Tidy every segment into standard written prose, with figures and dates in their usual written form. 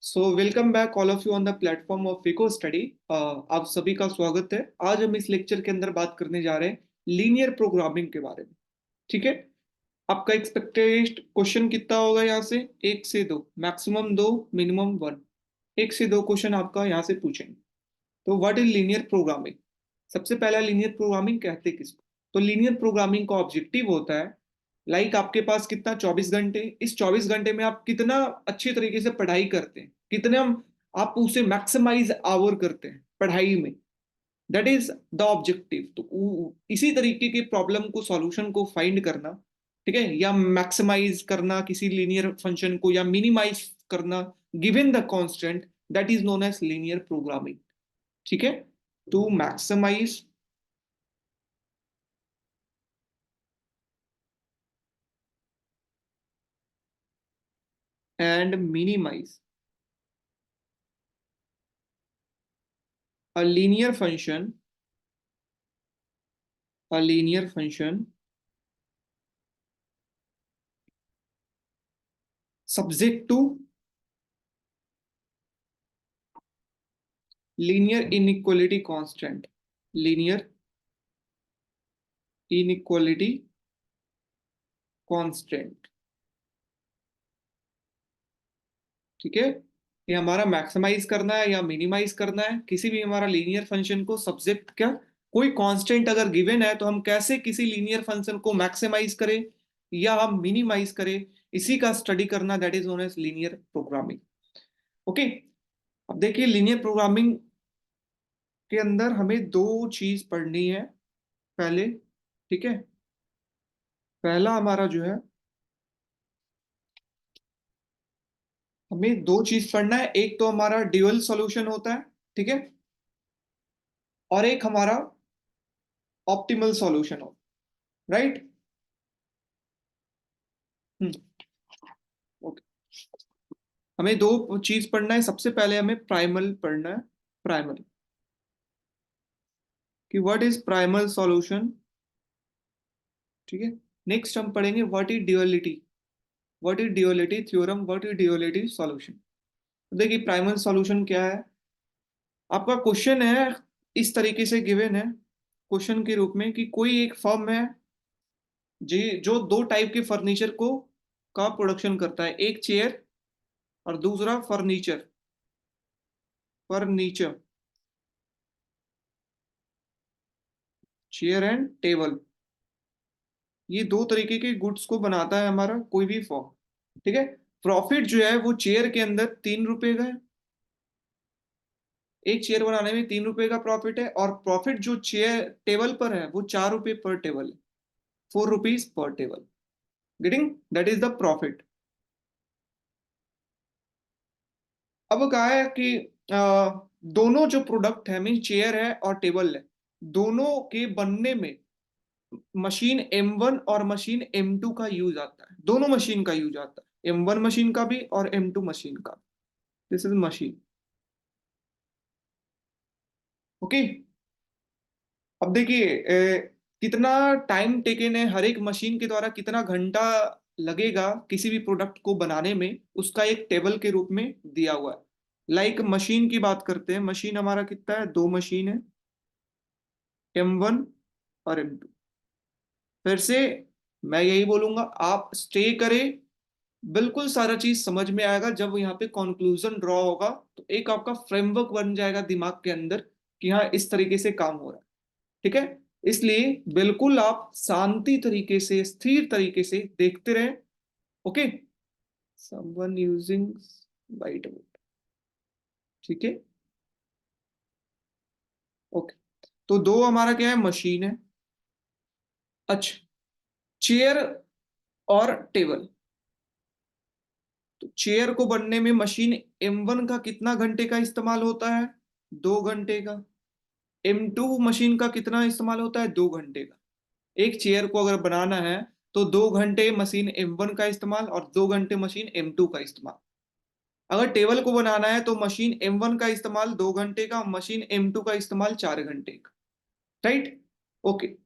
So welcome back all of you on the platform of Vicco study. आप सभी का स्वागत है। आज हम इस लेक्चर के अंदर बात करने जा रहे हैं लीनियर प्रोग्रामिंग के बारे में। ठीक है। आपका एक्सपेक्टेड क्वेश्चन कितना होगा यहाँ से? एक से दो, मैक्सिमम दो, मिनिमम वन। एक से दो क्वेश्चन आपका यहाँ से पूछेंगे। तो व्हाट इज लीनियर प्रोग्रामिंग? सबसे पहला, लीनियर प्रोग्रामिंग कहते हैं किसको? तो लीनियर प्रोग्रामिंग का ऑब्जेक्टिव होता है, आपके पास कितना 24 घंटे, इस 24 घंटे में आप कितना अच्छे तरीके से पढ़ाई करते हैं, कितने आप उसे मैक्सिमाइज आवर करते हैं पढ़ाई में। That is the objective. तो इसी तरीके के प्रॉब्लम को, सॉल्यूशन को फाइंड करना, ठीक है, या मैक्सिमाइज करना किसी लीनियर फंक्शन को, या मिनिमाइज करना given the constant, that is known as linear programming. ठीक है। To maximise and minimise a linear function a linear function subject to linear inequality constant, linear inequality constant। ठीक है। ये हमारा मैक्सिमाइज करना है या मिनिमाइज करना है किसी भी हमारा लीनियर फंक्शन को, सब्जेक्ट क्या, कोई कांस्टेंट अगर गिवन है तो हम कैसे किसी लीनियर फंक्शन को मैक्सिमाइज करें या हम मिनिमाइज करें, इसी का स्टडी करना, that is known as linear programming. Okay. अब देखिए, लीनियर प्रोग्रामिंग के अंदर हमें दो चीज पढ़नी है पहले। ठीक है। पहला हमारा जो है, हमें दो चीज पढ़ना है। एक तो हमारा ड्यूअल सॉल्यूशन होता है, ठीक है, और एक हमारा ऑप्टिमल सॉल्यूशन हो, राइट। ओके। हमें दो चीज पढ़ना है। सबसे पहले हमें प्राइमल पढ़ना है। प्राइमल, कि व्हाट इज प्राइमल सॉल्यूशन। ठीक है। नेक्स्ट हम पढ़ेंगे what is duality, what is duality theorem, what is duality solution. देखिए, प्राइमल सॉल्यूशन क्या है। आपका क्वेश्चन है, इस तरीके से गिवन है क्वेश्चन के रूप में, कि कोई एक फर्म है जी जो दो टाइप के फर्नीचर को का प्रोडक्शन करता है, एक चेयर और दूसरा furniture. Furniture, chair and table, ये दो तरीके के गुड्स को बनाता है हमारा कोई भी फर्म। ठीक है। प्रॉफिट जो है वो चेयर के अंदर 3 रुपए का है, एक चेयर बनाने में 3 रुपए का प्रॉफिट है। और प्रॉफिट जो चेयर टेबल पर है वो 4 रुपए पर टेबल है, 4 rupees per table. Getting, that is the profit. अब कहा है कि दोनों जो प्रोडक्ट है, मीन चेयर है और टेबल है, दोनों के बनने में मशीन M1 और मशीन M2 का यूज आता है। दोनों मशीन का यूज आता है, M1 मशीन का भी और M2 मशीन का। This is machine. ओके। अब देखिए, कितना टाइम टेकन है, हर एक मशीन के द्वारा कितना घंटा लगेगा किसी भी प्रोडक्ट को बनाने में, उसका एक टेबल के रूप में दिया हुआ है। मशीन की बात करते हैं। मशीन हमारा कितना है, दो मशीन है, M1 और M2। फिर से मैं यही बोलूंगा, आप स्टे करें, बिल्कुल सारा चीज समझ में आएगा। जब यहाँ पे कंक्लूजन ड्रॉ होगा तो एक आपका फ्रेमवर्क बन जाएगा दिमाग के अंदर, कि हाँ इस तरीके से काम हो रहा है। ठीक है। इसलिए बिल्कुल आप शांति तरीके से, स्थिर तरीके से देखते रहें। Okay. Someone using white board. ठीक है। ओके। तो दो हमारा क्या है, मशीन है। अच्छा, चेयर और टेबल। तो चेयर को बनने में मशीन M1 का कितना घंटे का इस्तेमाल होता है, 2 घंटे का। M2 मशीन का कितना इस्तेमाल होता है, 2 घंटे का। एक चेयर को अगर बनाना है तो 2 घंटे मशीन M1 का इस्तेमाल और 2 घंटे मशीन M2 का इस्तेमाल। अगर टेबल को बनाना है तो मशीन M1 का इस्तेमाल 2 घंटे का, मशीन M2 का इस्तेमाल 4 घंटे का। राइट। ओके।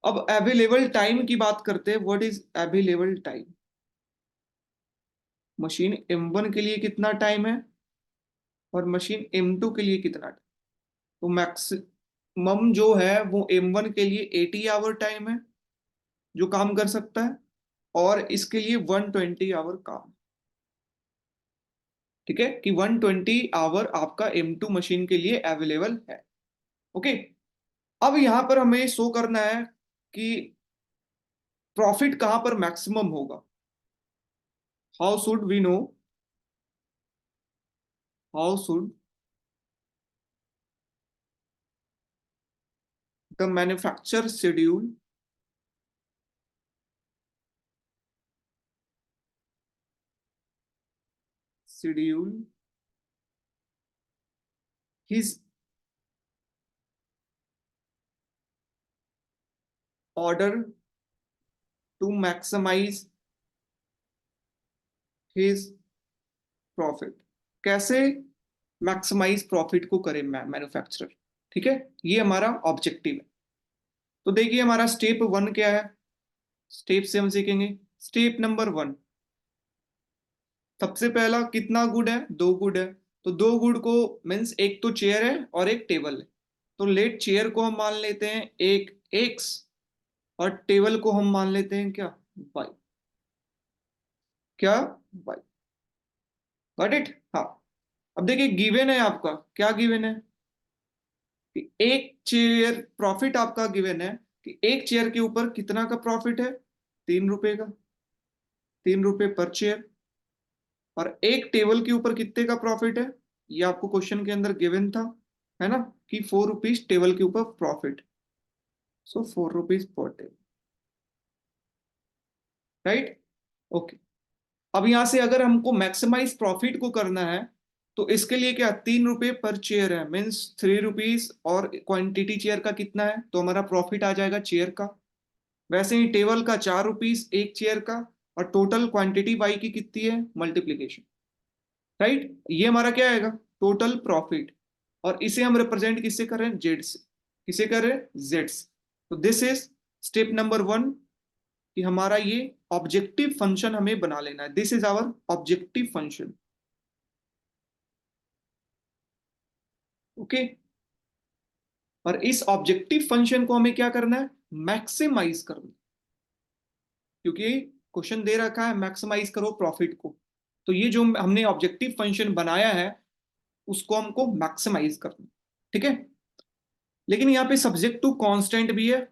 अब अवेलेबल टाइम की बात करते हैं। What is available time. Machine M1 के लिए कितना टाइम है, और मशीन M2 के लिए कितना टाइम? तो मैक्सिमम जो है वो M1 के लिए 80 आवर टाइम है जो काम कर सकता है, और इसके लिए 120 आवर काम। ठीक है, कि 120 आवर आपका M2 मशीन के लिए अवेलेबल है। ओके, अब यहां पर हमें शो करना है कि प्रॉफिट कहां पर मैक्सिमम होगा। How should we know, how should the manufacture schedule his order to maximize his profit? कैसे मैक्सिमाइज प्रॉफिट को करे मैन्युफैक्चरर? ठीक है, ये हमारा ऑब्जेक्टिव है। तो देखिए हमारा स्टेप 1 क्या है, स्टेप से हम सीखेंगे। स्टेप नंबर 1, सबसे पहला कितना गुड है, 2 गुड है। तो 2 गुड को मीन्स एक तो चेयर है और एक टेबल है। तो लेट चेयर को हम मान लेते हैं एक एक्स, और टेबल को हम मान लेते हैं क्या, वाई। क्या, वाई। Got it? हाँ। अब देखिए गिवन है आपका, क्या गिवन है कि एक चेयर प्रॉफिट आपका गिवन है कि एक चेयर के ऊपर कितना का प्रॉफिट है, 3 रुपए का, 3 रुपए पर चेयर। और एक टेबल के ऊपर कितने का प्रॉफिट है, ये आपको क्वेश्चन के अंदर गिवन था, है ना, कि 4 रुपीज टेबल के ऊपर प्रॉफिट। सो 4 rupees per table, right. Okay, अब यहां से अगर हमको मैक्सिमाइज प्रॉफिट को करना है तो इसके लिए क्या, 3 रुपए पर चेयर है, मीन्स 3 रुपीज, और क्वांटिटी चेयर का कितना है, तो हमारा प्रॉफिट आ जाएगा चेयर का। वैसे ही टेबल का 4 रुपीज एक चेयर का, और टोटल क्वांटिटी बाई की कितनी है, मल्टीप्लीकेशन, राइट। ये हमारा क्या आएगा, टोटल प्रॉफिट। और इसे हम रिप्रेजेंट किससे कर रहे हैं, जेड से। किसे कर रहे हैं, जेड से। तो दिस इज स्टेप नंबर 1, कि हमारा ये ऑब्जेक्टिव फंक्शन हमें बना लेना है। This is our objective function. Okay, और इस ऑब्जेक्टिव फंक्शन को हमें क्या करना है, मैक्सिमाइज करना। क्योंकि क्वेश्चन दे रखा है मैक्सिमाइज करो प्रॉफिट को, तो ये जो हमने ऑब्जेक्टिव फंक्शन बनाया है उसको हमको मैक्सिमाइज करना। ठीक है, लेकिन यहाँ पे सब्जेक्ट टू कांस्टेंट भी है,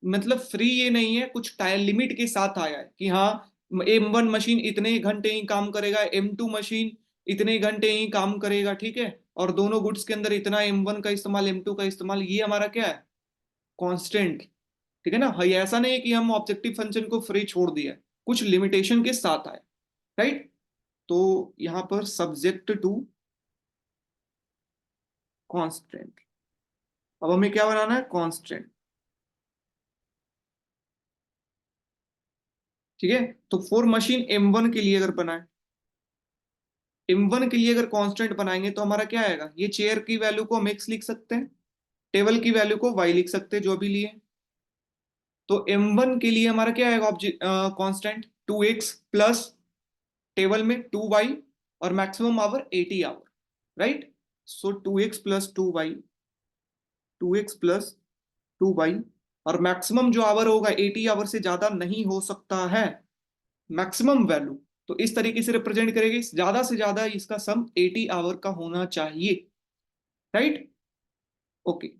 मतलब फ्री ये नहीं है, कुछ टाइम लिमिट के साथ आया है कि हाँ M1 मशीन इतने घंटे ही काम करेगा, M2 मशीन इतने घंटे ही काम करेगा। ठीक है, और दोनों गुड्स के अंदर इतना M1 का इस्तेमाल, M2 का इस्तेमाल, ये हमारा क्या है, कांस्टेंट। ठीक है ना, हाँ, ये ऐसा नहीं है कि हम ऑब्जेक्टिव फंक्शन को फ्री छोड़ दिया है, कुछ लिमिटेशन के साथ आया, राइट। तो यहां पर सब्जेक्ट टू कांस्टेंट, अब हमें क्या बनाना है, कांस्टेंट। ठीक है, तो फॉर मशीन M1 के लिए अगर बनाए, M1 के लिए अगर कांस्टेंट बनाएंगे तो हमारा क्या आएगा, ये चेयर की वैल्यू को हम x लिख सकते हैं, टेबल की वैल्यू को y लिख सकते हैं, जो भी लिए। तो M1 के लिए हमारा क्या आएगा, कांस्टेंट 2x प्लस टेबल में 2y, और maximum hour 80 hour, right. So 2x plus 2y, 2x plus 2y, और मैक्सिमम जो आवर होगा 80 आवर से ज्यादा नहीं हो सकता है, मैक्सिमम वैल्यू। तो इस तरीके से रिप्रेजेंट करेगी, ज्यादा से ज्यादा इसका सम 80 आवर का होना चाहिए, right. Okay,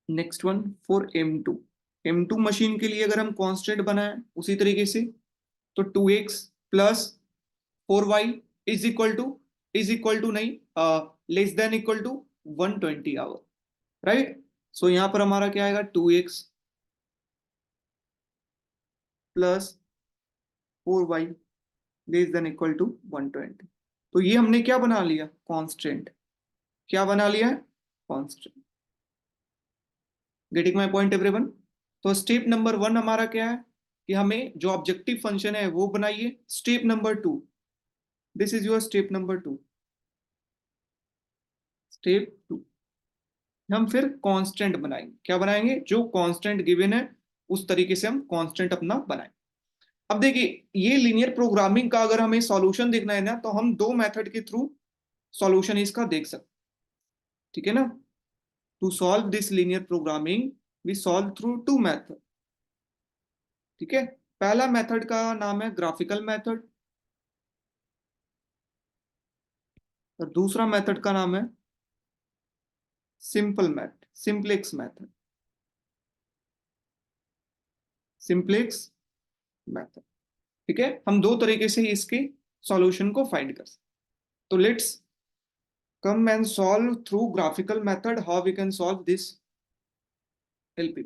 next one for M2 machine के लिए अगर हम कांस्टेंट बनाए उसी तरीके से, तो 2x plus 4y is equal to नहीं, less than equal to 120 hour, right. So यहां पर हमारा क्या आएगा, 2x plus 4y less than equal to 120। तो ये हमने क्या बना लिया, कांस्टेंट। क्या बना लिया है, constant. Getting my point everyone? तो स्टेप नंबर 1 हमारा क्या है, कि हमें जो ऑब्जेक्टिव फंक्शन है वो बनाइए। Step number 2, this is your step number 2। Step 2, हम फिर कांस्टेंट बनाएंगे। क्या बनाएंगे, जो कांस्टेंट गिवन है उस तरीके से हम कांस्टेंट अपना बनाएं। अब देखिए, ये लीनियर प्रोग्रामिंग का अगर हमें सॉल्यूशन देखना है ना, तो हम दो मेथड के थ्रू सॉल्यूशन इसका देख सकते, ठीक है ना। To solve this linear programming we solve through two method, ठीक है। पहला मेथड का नाम है ग्राफिकल मेथड और दूसरा मेथड का नाम है simple method, simplex method, simplex method, ठीक है। हम दो तरीके से इसके सॉल्यूशन को फाइंड कर सकते। तो let's come and solve through graphical method how we can solve this LP,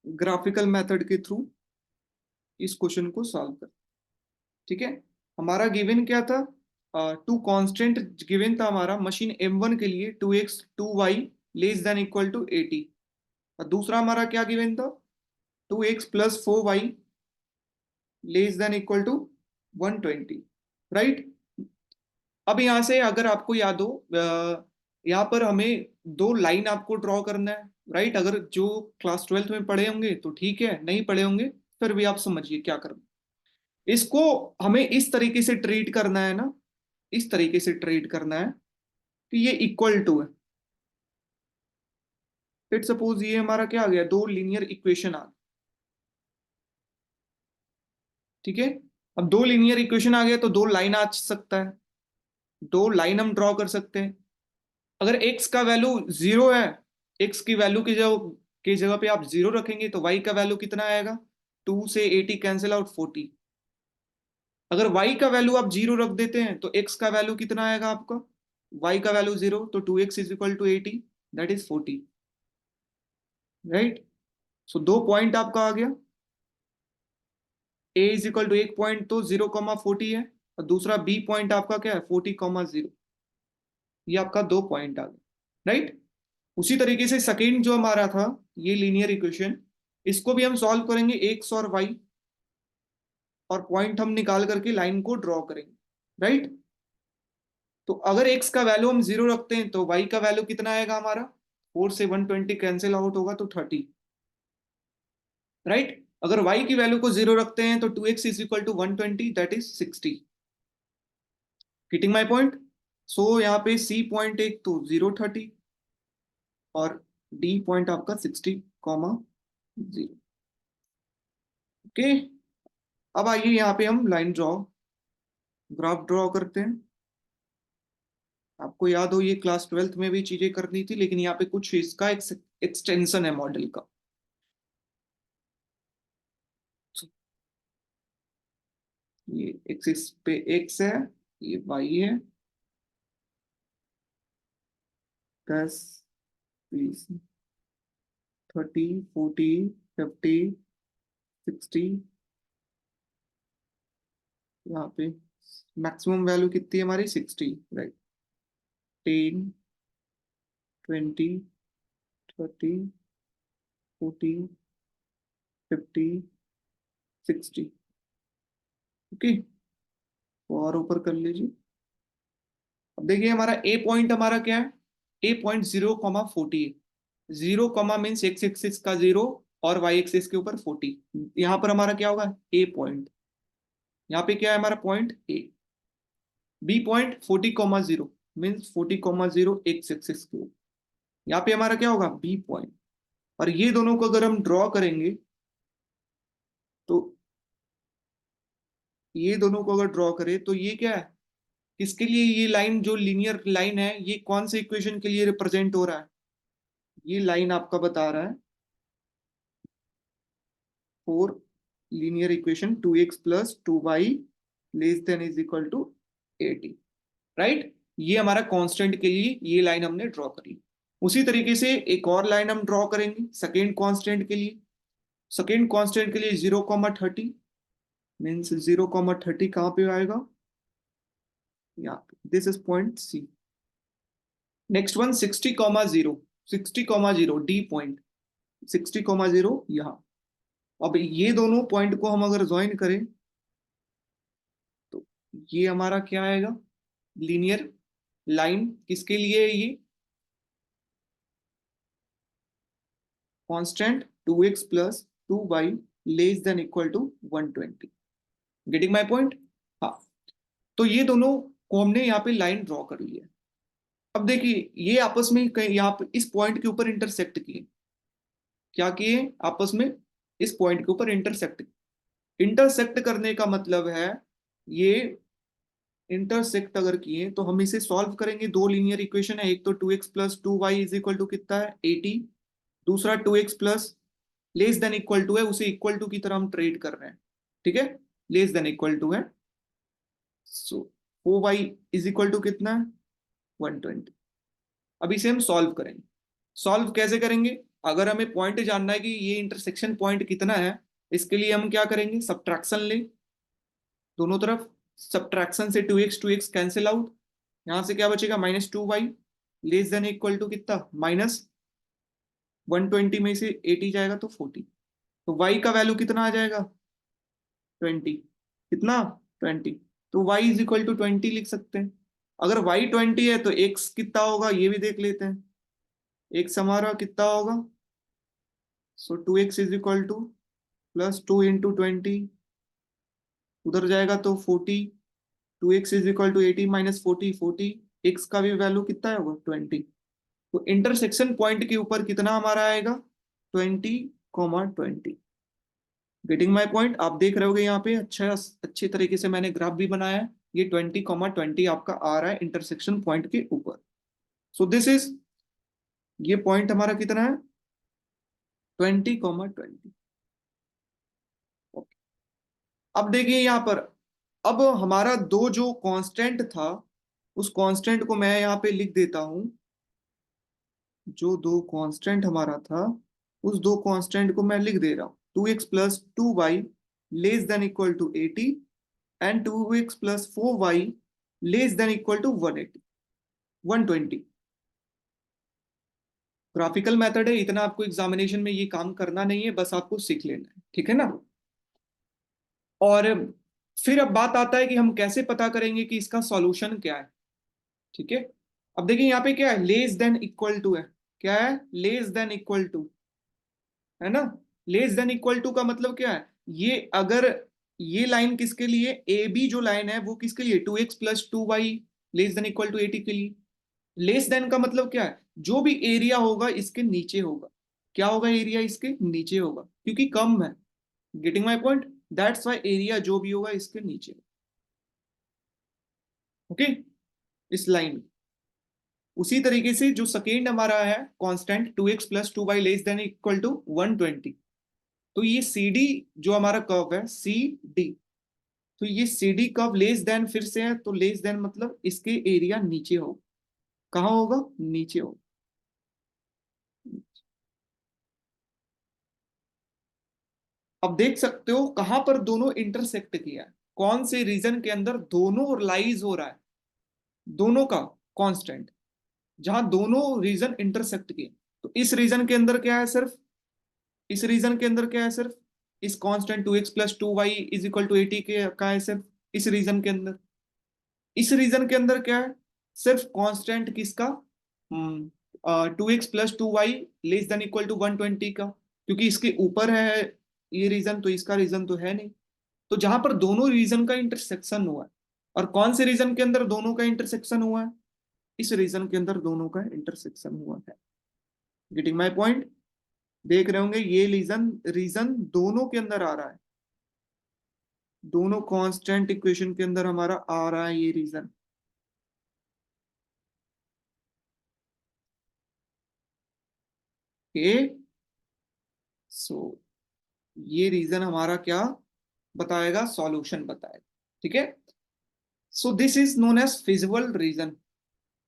graphical method के थ्रू इस क्वेश्चन को सॉल्व कर, ठीक है। हमारा गिवन क्या था, टू कांस्टेंट गिवन था हमारा मशीन M1 के लिए 2x 2y less than equal to 80, और दूसरा हमारा क्या गिवन था 2x plus 4y less than equal to 120, right. अब यहां से अगर आपको याद हो, यहाँ पर हमें दो लाइन आपको ड्रॉ करना है, राइट। अगर जो क्लास 12th में पढ़े होंगे तो ठीक है, नहीं पढ़े होंगे फिर भी आप समझिए क्या करना। इसको हमें इस तरीके से ट्रीट करना है ना, इस तरीके से ट्रीट करना है कि ये इक्वल टू है। लेट सपोज ये हमारा क्या आ गया, दो लीनियर इक्वेशन आ गए, ठीक है। अब दो लीनियर इक्वेशन आ गया तो दो लाइन आ सकता है, दो लाइन हम ड्रॉ कर सकते हैं। अगर x का वैल्यू 0 है, x की वैल्यू की जगह पे आप 0 रखेंगे तो y का वैल्यू कितना आएगा, 2 से 80 कैंसिल आउट 40। अगर y का वैल्यू आप 0 रख देते हैं तो x का वैल्यू कितना आएगा आपका, y का वैल्यू 0 तो 2x is equal to 80, that is 40, right. So दो पॉइंट आपका आ गया, a इज इक्वल टू एक पॉइंट तो 0,40 है और दूसरा b पॉइंट आपका क्या है 40,0, ये आपका दो पॉइंट आ गए, राइट। उसी तरीके से सेकेंड जो हमारा था ये लीनियर इक्वेशन, इसको भी हम सॉल्व करेंगे एक्स और वाई, और पॉइंट हम निकाल करके लाइन को ड्रॉ करेंगे, राइट। तो अगर एक्स का वैल्यू हम 0 रखते हैं तो वाई का वैल्यू कितना आएगा हमारा, 4 से 120 कैंसिल आउट होगा तो 30, राइट। अगर वाई की वैल्यू को 0 रखते हैं तो 2x is equal to 120 that is 60, getting my point. So यहाँ पे सी पॉइंट एक तो 0, 30 और डी पॉइंट आपका 60,0, ओके। अब आइए यहाँ पे हम लाइन ड्रॉ, ग्राफ ड्रॉ करते हैं। आपको याद हो ये क्लास 12th में भी चीजें करनी थी, लेकिन यहाँ पे कुछ इसका एक्सटेंशन है मॉडल का। ये एक्सिस पे एक्स है, ये वाई है, 10, 20, 30, 40, 50, 60, यहाँ पे मैक्सिमम वैल्यू कितनी है हमारी 60, राइट। 10, 20, 30, 40, 50, 60, ओके। और ऊपर कर लीजिए। अब देखिए हमारा ए पॉइंट हमारा क्या है, ए पॉइंट 0,40 है। 0 मीन्स एक्स एक्सिस का 0 और वाई एक्सिस के ऊपर 40, यहाँ पर हमारा क्या होगा ए पॉइंट, यहाँ पे क्या है हमारा point A. B point 40,0 means 40,0 x axis के ऊपर, यहाँ पे हमारा क्या होगा बी पॉइंट। और ये दोनों को अगर हम ड्रॉ करेंगे तो ये दोनों को अगर ड्रॉ करें तो ये क्या है, किसके लिए ये लाइन जो लीनियर लाइन है ये कौन से इक्वेशन के लिए रिप्रेजेंट हो रहा है, ये लाइन आपका बता रहा है for linear equation 2x plus 2y less than is equal to 80, right. ये हमारा कांस्टेंट के लिए ये लाइन हमने ड्रॉ करी। उसी तरीके से एक और लाइन हम ड्रॉ करेंगे सेकेंड कांस्टेंट के लिए। सेकेंड कांस्टेंट के लिए 0,30 मीन्स 0,30 कहाँ पे आएगा, यहाँ पे this is point C. Next one 60,0, 60,0 D point, 60,0 यहाँ। अब ये दोनों पॉइंट को हम अगर ज्वाइन करें तो ये हमारा क्या आएगा, लीनियर लाइन किसके लिए है ये, constant 2x plus 2y less than equal to 120, getting my point. हाँ, तो ये दोनों को हमने यहाँ पे लाइन ड्रॉ कर ली है। अब देखिए ये आपस में कहीं यहाँ पे इस पॉइंट के ऊपर इंटरसेक्ट किए। क्या किए? आपस में इस पॉइंट के ऊपर इंटरसेक्ट। इंटरसेक्ट करने का मतलब है ये इंटरसेक्ट अगर किए तो हम इसे सॉल्व करेंगे। दो लीनियर इक्वेशन है, एक तो 2x plus 2y is equal to कितना है 80, दूसरा 2x plus less than equal to है, उसे इक्वल टू की तरह हम ट्रेड कर रहे हैं। ठीक है, लेस देन इक्वल टू है। सो 4y इज इक्वल टू कितना है 120। अब इसे हम सॉल्व करेंगे। सॉल्व कैसे करेंगे? अगर हमें पॉइंट जानना है कि ये इंटरसेक्शन पॉइंट कितना है, इसके लिए हम क्या करेंगे, सब्ट्रैक्शन ले दोनों तरफ। सब्ट्रैक्शन से 2x कैंसिल आउट, यहां से क्या बचेगा -2y less than equal to कितना -120 में से 80 जाएगा तो 40। तो y का वैल्यू कितना आ जाएगा 20। कितना 20। तो y इज इक्वल टू 20 लिख सकते हैं। अगर y 20 है तो x कितना होगा ये भी देख लेते हैं। x हमारा कितना होगा, so 2x is equal to plus 2 into 20, उधर जाएगा तो 40। 2x is equal to 80 minus 40, 40। x का भी वैल्यू कितना है होगा 20। तो इंटरसेक्शन पॉइंट के ऊपर कितना हमारा आएगा 20,20। Getting my point? आप देख रहे होगे यहाँ पे अच्छा अच्छे तरीके से मैंने ग्राफ भी बनाया है। ये 20,20 आपका आ रहा है इंटरसेक्शन पॉइंट के ऊपर। सो दिस इज, ये पॉइंट हमारा कितना है 20,20। अब देखिए यहाँ पर, अब हमारा दो जो कांस्टेंट था उस कांस्टेंट को मैं यहाँ पे लिख देता हूं। जो दो कांस्टेंट हमारा था उस दो कांस्टेंट को मैं लिख दे रहा हूं। 2x plus 2y less than equal to 80 and 2x plus 4y less than equal to 180 120। Graphical method है, इतना आपको एग्जामिनेशन में ये काम करना नहीं है, बस आपको सीख लेना है। ठीक है ना? और फिर अब बात आता है कि हम कैसे पता करेंगे कि इसका सॉल्यूशन क्या है। ठीक है, अब देखिए यहाँ पे क्या है, लेस देन इक्वल टू है। क्या है? लेस देन इक्वल टू, है ना? लेस देन इक्वल टू का मतलब क्या है, ये अगर ये लाइन किसके लिए, ए बी जो लाइन है वो किसके लिए 2x plus 2y less than equal to 80 के लिए। लेस देन का मतलब क्या है, जो भी एरिया होगा इसके नीचे होगा। क्या होगा, एरिया इसके नीचे होगा क्योंकि कम है। Getting my point? That's why area जो भी होगा इसके नीचे। ओके, इस लाइन। उसी तरीके से जो सेकेंड हमारा है constant 2x plus 2y less than equal to 120, तो ये सी डी जो हमारा कर्व है सी डी, तो ये C D curve less than फिर से है, तो लेस देन मतलब इसके एरिया नीचे हो। कहाँ होगा, नीचे हो। अब देख सकते हो कहां पर दोनों इंटरसेक्ट किया है, कौन से रीजन के अंदर दोनों लाइज हो रहा है, दोनों का कांस्टेंट, जहां दोनों रीजन इंटरसेक्ट किए। तो इस रीजन के अंदर क्या है, सिर्फ इस रीजन के अंदर क्या है, सिर्फ इस constant 2x plus 2y is equal to 80 के का है, सिर्फ इस रीजन के अंदर। इस रीजन के अंदर क्या है, सिर्फ कांस्टेंट किसका, 2x plus 2y less than equal to 120 का, क्योंकि इसके ऊपर है ये रीजन, तो इसका रीजन तो है नहीं। तो जहां पर दोनों रीजन का इंटरसेक्शन हुआ है, और कौन से रीजन के अंदर दोनों का इंटरसेक्शन हुआ है, इस रीजन के अंदर दोनों का इंटरसेक्शन हुआ है। Getting my point? देख रहे होंगे ये रीजन रीजन दोनों के अंदर आ रहा है, दोनों कांस्टेंट इक्वेशन के अंदर हमारा आ रहा है ये रीजन। ओके, सो ये रीजन हमारा क्या बताएगा, सॉल्यूशन बताएगा। ठीक है, so this is known as feasible region.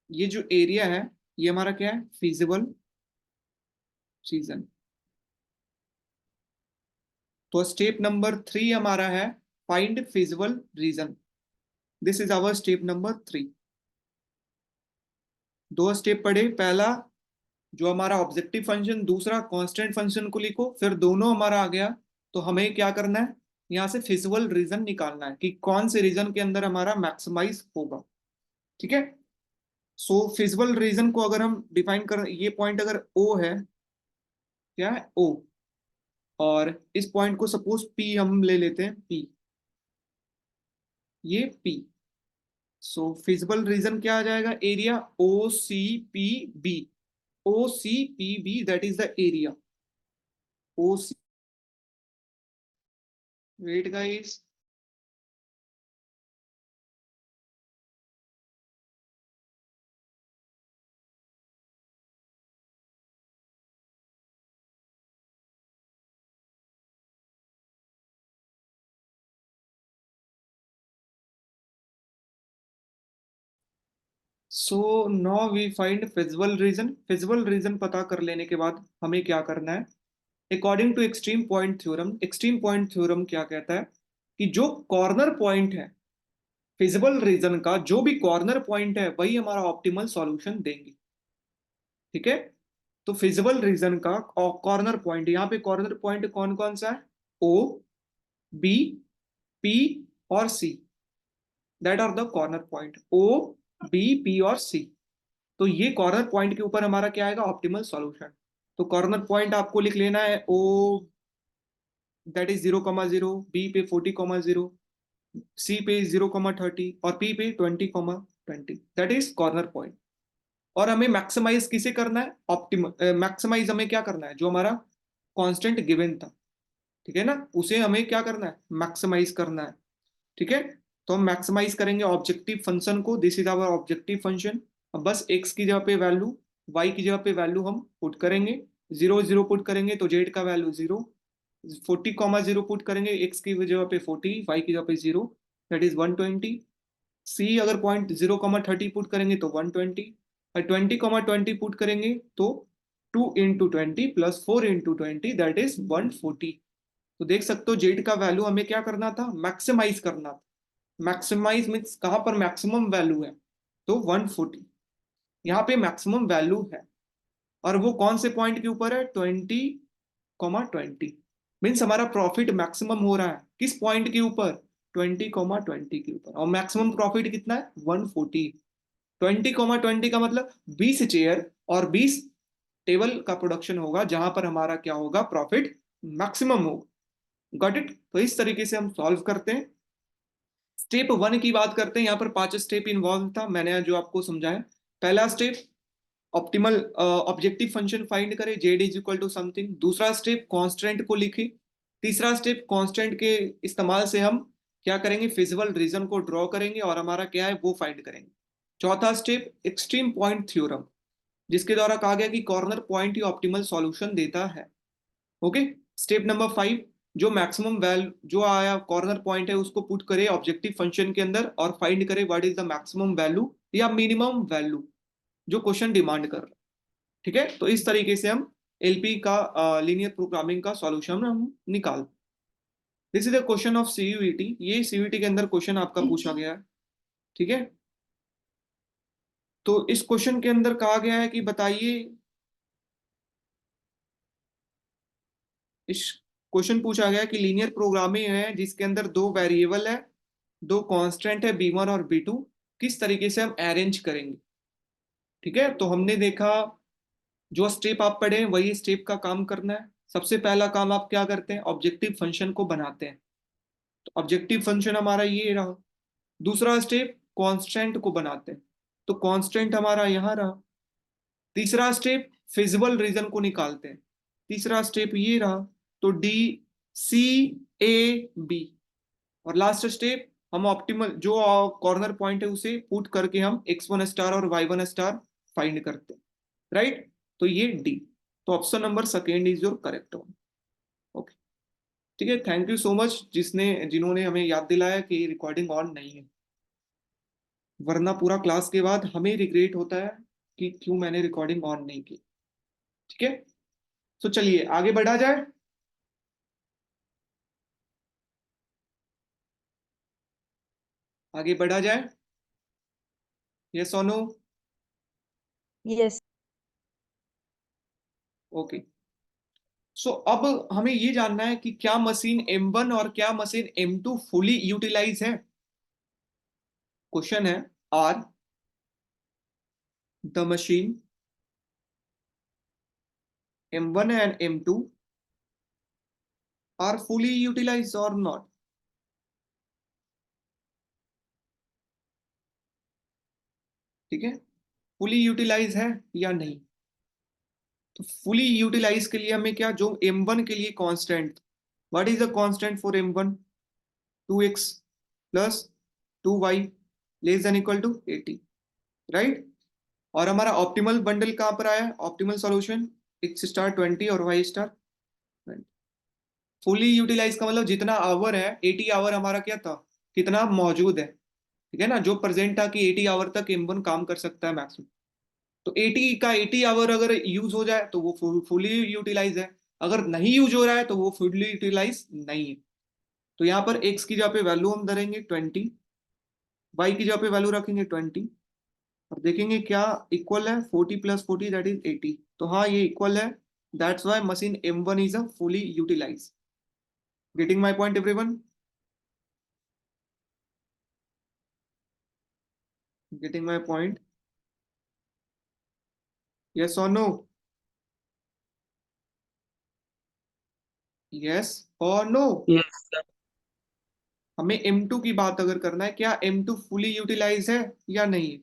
ये जो एरिया है ये हमारा क्या है, फिजिबल रीजन। तो स्टेप नंबर 3 हमारा है find feasible region. This is our step number 3। दो स्टेप पढ़े, पहला जो हमारा ऑब्जेक्टिव फंक्शन, दूसरा कांस्टेंट फंक्शन को लिखो, फिर दोनों हमारा आ गया तो हमें क्या करना है, यहाँ से फिजिबल रीजन निकालना है कि कौन से रीजन के अंदर हमारा मैक्सिमाइज होगा। ठीक है, सो फिजिबल रीजन को अगर हम डिफाइन कर, ये पॉइंट अगर ओ है, क्या है ओ, और इस पॉइंट को सपोज पी हम ले लेते हैं, पी, ये पी। सो फिजिबल रीजन क्या आ जाएगा, area O C P B, O C P B that is the area, O C, wait guys, so now we find feasible region. Feasible region पता कर लेने के बाद हमें क्या करना है, according to extreme point theorem, extreme point theorem क्या कहता है कि जो कॉर्नर पॉइंट है फिजिबल रीजन का, जो भी कॉर्नर पॉइंट है वही हमारा ऑप्टिमल सॉल्यूशन देंगे। ठीक है, तो फिजिबल रीजन का कॉर्नर पॉइंट, यहाँ पे कॉर्नर पॉइंट कौन कौन सा है, ओ, बी, पी और C, that are the corner point, O, B, P और सी। तो ये कॉर्नर पॉइंट के ऊपर हमारा क्या आएगा, ऑप्टिमल सॉल्यूशन। तो कॉर्नर पॉइंट आपको लिख लेना है ओ, दैट इज 0,0, बी पे 40,0, सी पे 0,30 और पी पे 20,20, दैट इज कॉर्नर पॉइंट। और हमें मैक्सिमाइज किसे करना है, ऑप्टिमल मैक्सिमाइज हमें क्या करना है, जो हमारा कांस्टेंट गिवन था, ठीक है ना, उसे हमें क्या करना है, मैक्सिमाइज करना है। ठीक है, तो हम मैक्सिमाइज करेंगे ऑब्जेक्टिव फंक्शन को, this is our objective function. अब बस एक्स की जगह पे वैल्यू, वाई की जगह पे वैल्यू हम पुट करेंगे, 0 0 पुट करेंगे तो जेड का वैल्यू 0, 40,0 पुट करेंगे एक्स की जगह पे 40, वाई की जगह पे 0, दैट इज 120। सी अगर पॉइंट 0,30 पुट करेंगे तो 120, और 20,20 पुट करेंगे तो 2 × 20 प्लस 4 × 20 दैट इज 140। तो देख सकते हो जेड का वैल्यू हमें क्या करना था, मैक्सिमाइज करना था। मैक्सिमाइज मीन्स कहां पर मैक्सिमम वैल्यू है, तो 140, यहाँ पे मैक्सिमम वैल्यू है। और वो कौन से पॉइंट के ऊपर है, 20,20, मीन्स हमारा प्रॉफिट मैक्सिमम हो रहा है किस पॉइंट के ऊपर, 20,20 के ऊपर। और मैक्सिमम प्रॉफिट कितना है, 140। 20,20 का मतलब 20 चेयर और 20 टेबल का प्रोडक्शन होगा, जहां पर हमारा क्या होगा, प्रॉफिट मैक्सिमम होगा। Got it. तो इस तरीके से हम सॉल्व करते हैं। स्टेप 1 की बात करते हैं, यहाँ पर 5 स्टेप इन्वॉल्व था, मैंने जो आपको समझाया। पहला step, optimal objective function find करें, Z is equal to something. दूसरा स्टेप, कांस्टेंट को लिखे। तीसरा स्टेप, कांस्टेंट के इस्तेमाल से हम क्या करेंगे, फिजिबल रीजन को ड्रॉ करेंगे और हमारा क्या है वो फाइंड करेंगे। चौथा स्टेप, एक्सट्रीम पॉइंट थ्योरम, जिसके द्वारा कहा गया कि कॉर्नर पॉइंट ही ऑप्टिमल सॉल्यूशन देता है। ओके। स्टेप नंबर 5, जो मैक्सिमम वैल्यू जो आया कॉर्नर पॉइंट है उसको पुट करे ऑब्जेक्टिव फंक्शन के अंदर और फाइंड करे what is the maximum value या मिनिमम वैल्यू जो क्वेश्चन डिमांड कर रहा है। ठीक है, तो इस तरीके से हम एलपी का लीनियर प्रोग्रामिंग का सॉल्यूशन हम निकाल। This is a question of CUET, ये सीयूईटी के अंदर क्वेश्चन आपका पूछा गया है। ठीक है, तो इस क्वेश्चन के अंदर कहा गया है कि बताइए, इस क्वेश्चन पूछा गया कि लीनियर प्रोग्रामिंग है जिसके अंदर दो वेरिएबल है, दो कांस्टेंट है बी1 और बी2, किस तरीके से हम अरेंज करेंगे। ठीक है, तो हमने देखा जो स्टेप आप पढ़े वही स्टेप का काम करना है। सबसे पहला काम आप क्या करते हैं, ऑब्जेक्टिव फंक्शन को बनाते हैं। तो ऑब्जेक्टिव फंक्शन हमारा ये रहा। दूसरा स्टेप, कांस्टेंट को बनाते हैं, तो कांस्टेंट हमारा यहाँ रहा। तीसरा स्टेप, फिजिबल रीजन को निकालते हैं, तीसरा स्टेप ये रहा। तो डी, सी, ए, बी। और लास्ट स्टेप, हम ऑप्टिमल जो कॉर्नर पॉइंट है उसे पुट करके हम x1 स्टार और y1 स्टार फाइंड करते हैं। राइट, तो ये डी। तो option number second is your correct one. Okay, ठीक है, थैंक यू सो मच जिन्होंने हमें याद दिलाया कि रिकॉर्डिंग ऑन नहीं है, वरना पूरा क्लास के बाद हमें रिग्रेट होता है कि क्यों मैंने रिकॉर्डिंग ऑन नहीं की। ठीक है, तो चलिए आगे बढ़ा जाए। आगे बढ़ा जाए, yes or no. Yes. Okay, सो अब हमें ये जानना है कि क्या मशीन M1 और क्या मशीन M2 फुली यूटिलाइज है। क्वेश्चन है, are the machine M1 and M2 are fully utilise or not. ठीक है, फुली यूटिलाइज है या नहीं। तो फुली यूटिलाइज के लिए हमें क्या, जो m1 के लिए constant, what is the constant for m1, 2x plus 2y less than equal to 80, right. और हमारा ऑप्टिमल बंडल कहाँ पर आया, ऑप्टिमल सॉल्यूशन x स्टार 20 और y स्टार 20। फुली यूटिलाइज का मतलब जितना आवर है, 80 आवर हमारा क्या था, कितना मौजूद है, ठीक है ना, जो प्रेजेंट था कि 80 आवर तक M1 काम कर सकता है मैक्सिमम। तो 80 का 80 आवर अगर यूज हो जाए तो वो फुली यूटिलाइज है, अगर नहीं यूज हो रहा है तो वो फुली यूटिलाइज नहीं है। तो यहाँ पर x की जगह पे वैल्यू हम धरेंगे 20, y की जगह पे वैल्यू रखेंगे 20, और देखेंगे क्या इक्वल है, 40 प्लस 40 दैट इज 80। तो हाँ ये इक्वल है, that's why machine M1 is a fully utilise. Getting my point everyone, getting my point, yes or no, yes or no. Yes. हमें M2 की बात अगर करना है, क्या M2 फुली यूटिलाइज है या नहीं है।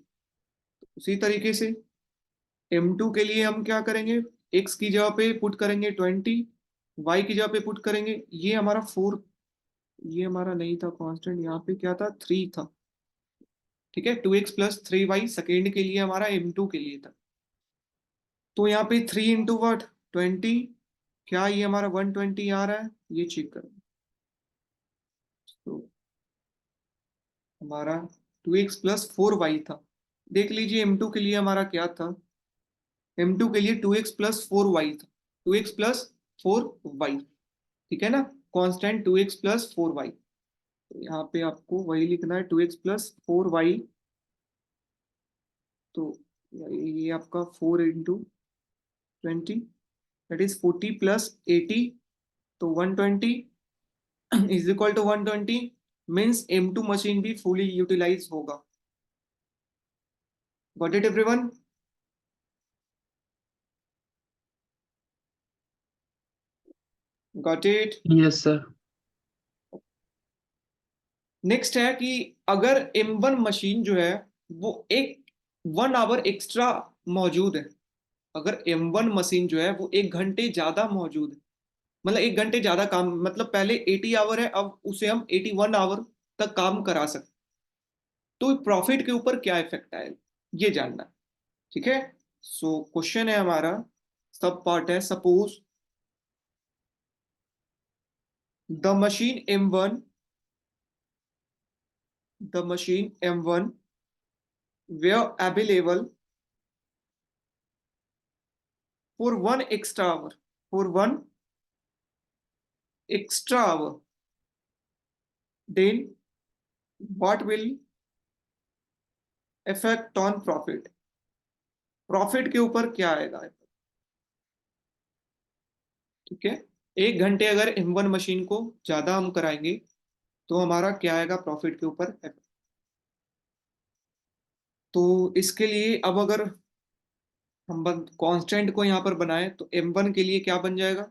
उसी तरीके से M2 के लिए हम क्या करेंगे, x की जगह पे पुट करेंगे 20, y की जगह पे पुट करेंगे, ये हमारा 4, ये हमारा नहीं था कांस्टेंट, यहाँ पे क्या था, 3 था, ठीक है। 2x प्लस 3y सेकेंड के लिए हमारा M2 के लिए था। तो यहाँ पे 3 इंटू वट 20, क्या ये हमारा 120 आ रहा है, ये चेक करें। तो हमारा 2x प्लस 4y था, देख लीजिए M2 के लिए हमारा क्या था, M2 के लिए 2x प्लस 4y था, 2x प्लस 4y, ठीक है ना, कांस्टेंट 2x प्लस 4y। तो यहाँ पे आपको वही लिखना है, 2x प्लस 4y। तो ये आपका 4 इंटू 20 दैट इज 40 प्लस 80, तो 120 is equal to 120, means M2 machine भी फुली यूटिलाइज होगा। Got it everyone. Got it. Yes sir. Next है कि अगर M1 मशीन जो है वो एक 1 आवर एक्स्ट्रा मौजूद है, अगर M1 मशीन जो है वो 1 घंटे ज्यादा मौजूद है, मतलब 1 घंटे ज्यादा काम, मतलब पहले 80 आवर है, अब उसे हम 81 आवर तक काम करा सकते, तो प्रॉफिट के ऊपर क्या इफेक्ट आएगा, ये जानना है, ठीक है। सो क्वेश्चन है हमारा, सब पार्ट है, suppose the machine M1, the machine M1 were available for 1 extra hour, for 1 extra hour, then what will affect on profit, profit के ऊपर क्या आएगा, ठीक है। 1 घंटे अगर M1 मशीन को ज्यादा हम कराएंगे तो हमारा क्या आएगा प्रॉफिट के ऊपर effect। तो इसके लिए अब अगर हम कांस्टेंट को यहाँ पर बनाए तो M1 के लिए क्या बन जाएगा,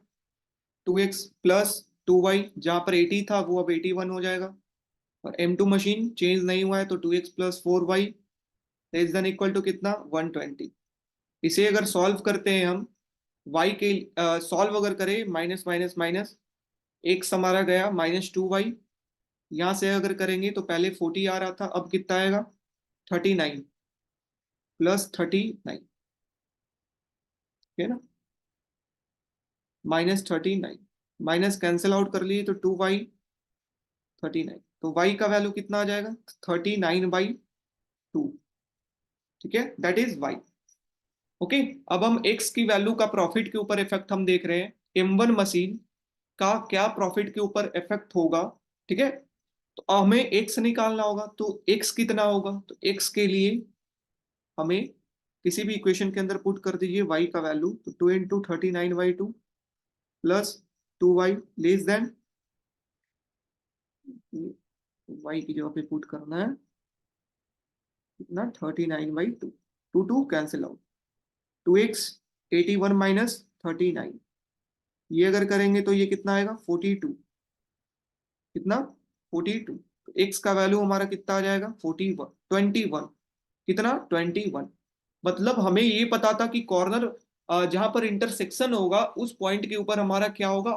2x प्लस 2y, जहाँ पर 80 था वो अब 81 हो जाएगा, और M2 मशीन चेंज नहीं हुआ है तो 2x plus 4y less than equal to कितना, 120। इसे अगर सॉल्व करते हैं हम, y के सॉल्व अगर करें, माइनस माइनस माइनस, x हमारा गया -2y, यहाँ से अगर करेंगे तो पहले 40 आ रहा था, अब कितना आएगा, 39 प्लस 39, है ना, -39, माइनस कैंसिल आउट कर लिए तो 2y 39, तो y का वैल्यू कितना आ जाएगा, 39/2, ठीक है, दैट इज y। ओके, अब हम x की वैल्यू का प्रॉफिट के ऊपर इफेक्ट हम देख रहे हैं, M1 मशीन का क्या प्रॉफिट के ऊपर इफेक्ट होगा, ठीक है। तो हमें x निकालना होगा, तो x कितना होगा, तो x के लिए हमें किसी भी इक्वेशन के अंदर पुट कर दीजिए y का वैल्यू, तो 2 into 39/2 plus 2y less then, y की जगह पे पुट करना है कितना, 39/2, 2 कैंसिल आउट, 2x 81 माइनस 39, ये अगर करेंगे तो ये कितना आएगा, 42, कितना, 42, तो x का वैल्यू हमारा कितना आ जाएगा, 21, 21, कितना 21। मतलब हमें ये पता था कि कॉर्नर जहां पर इंटरसेक्शन होगा उस पॉइंट के ऊपर हमारा क्या होगा,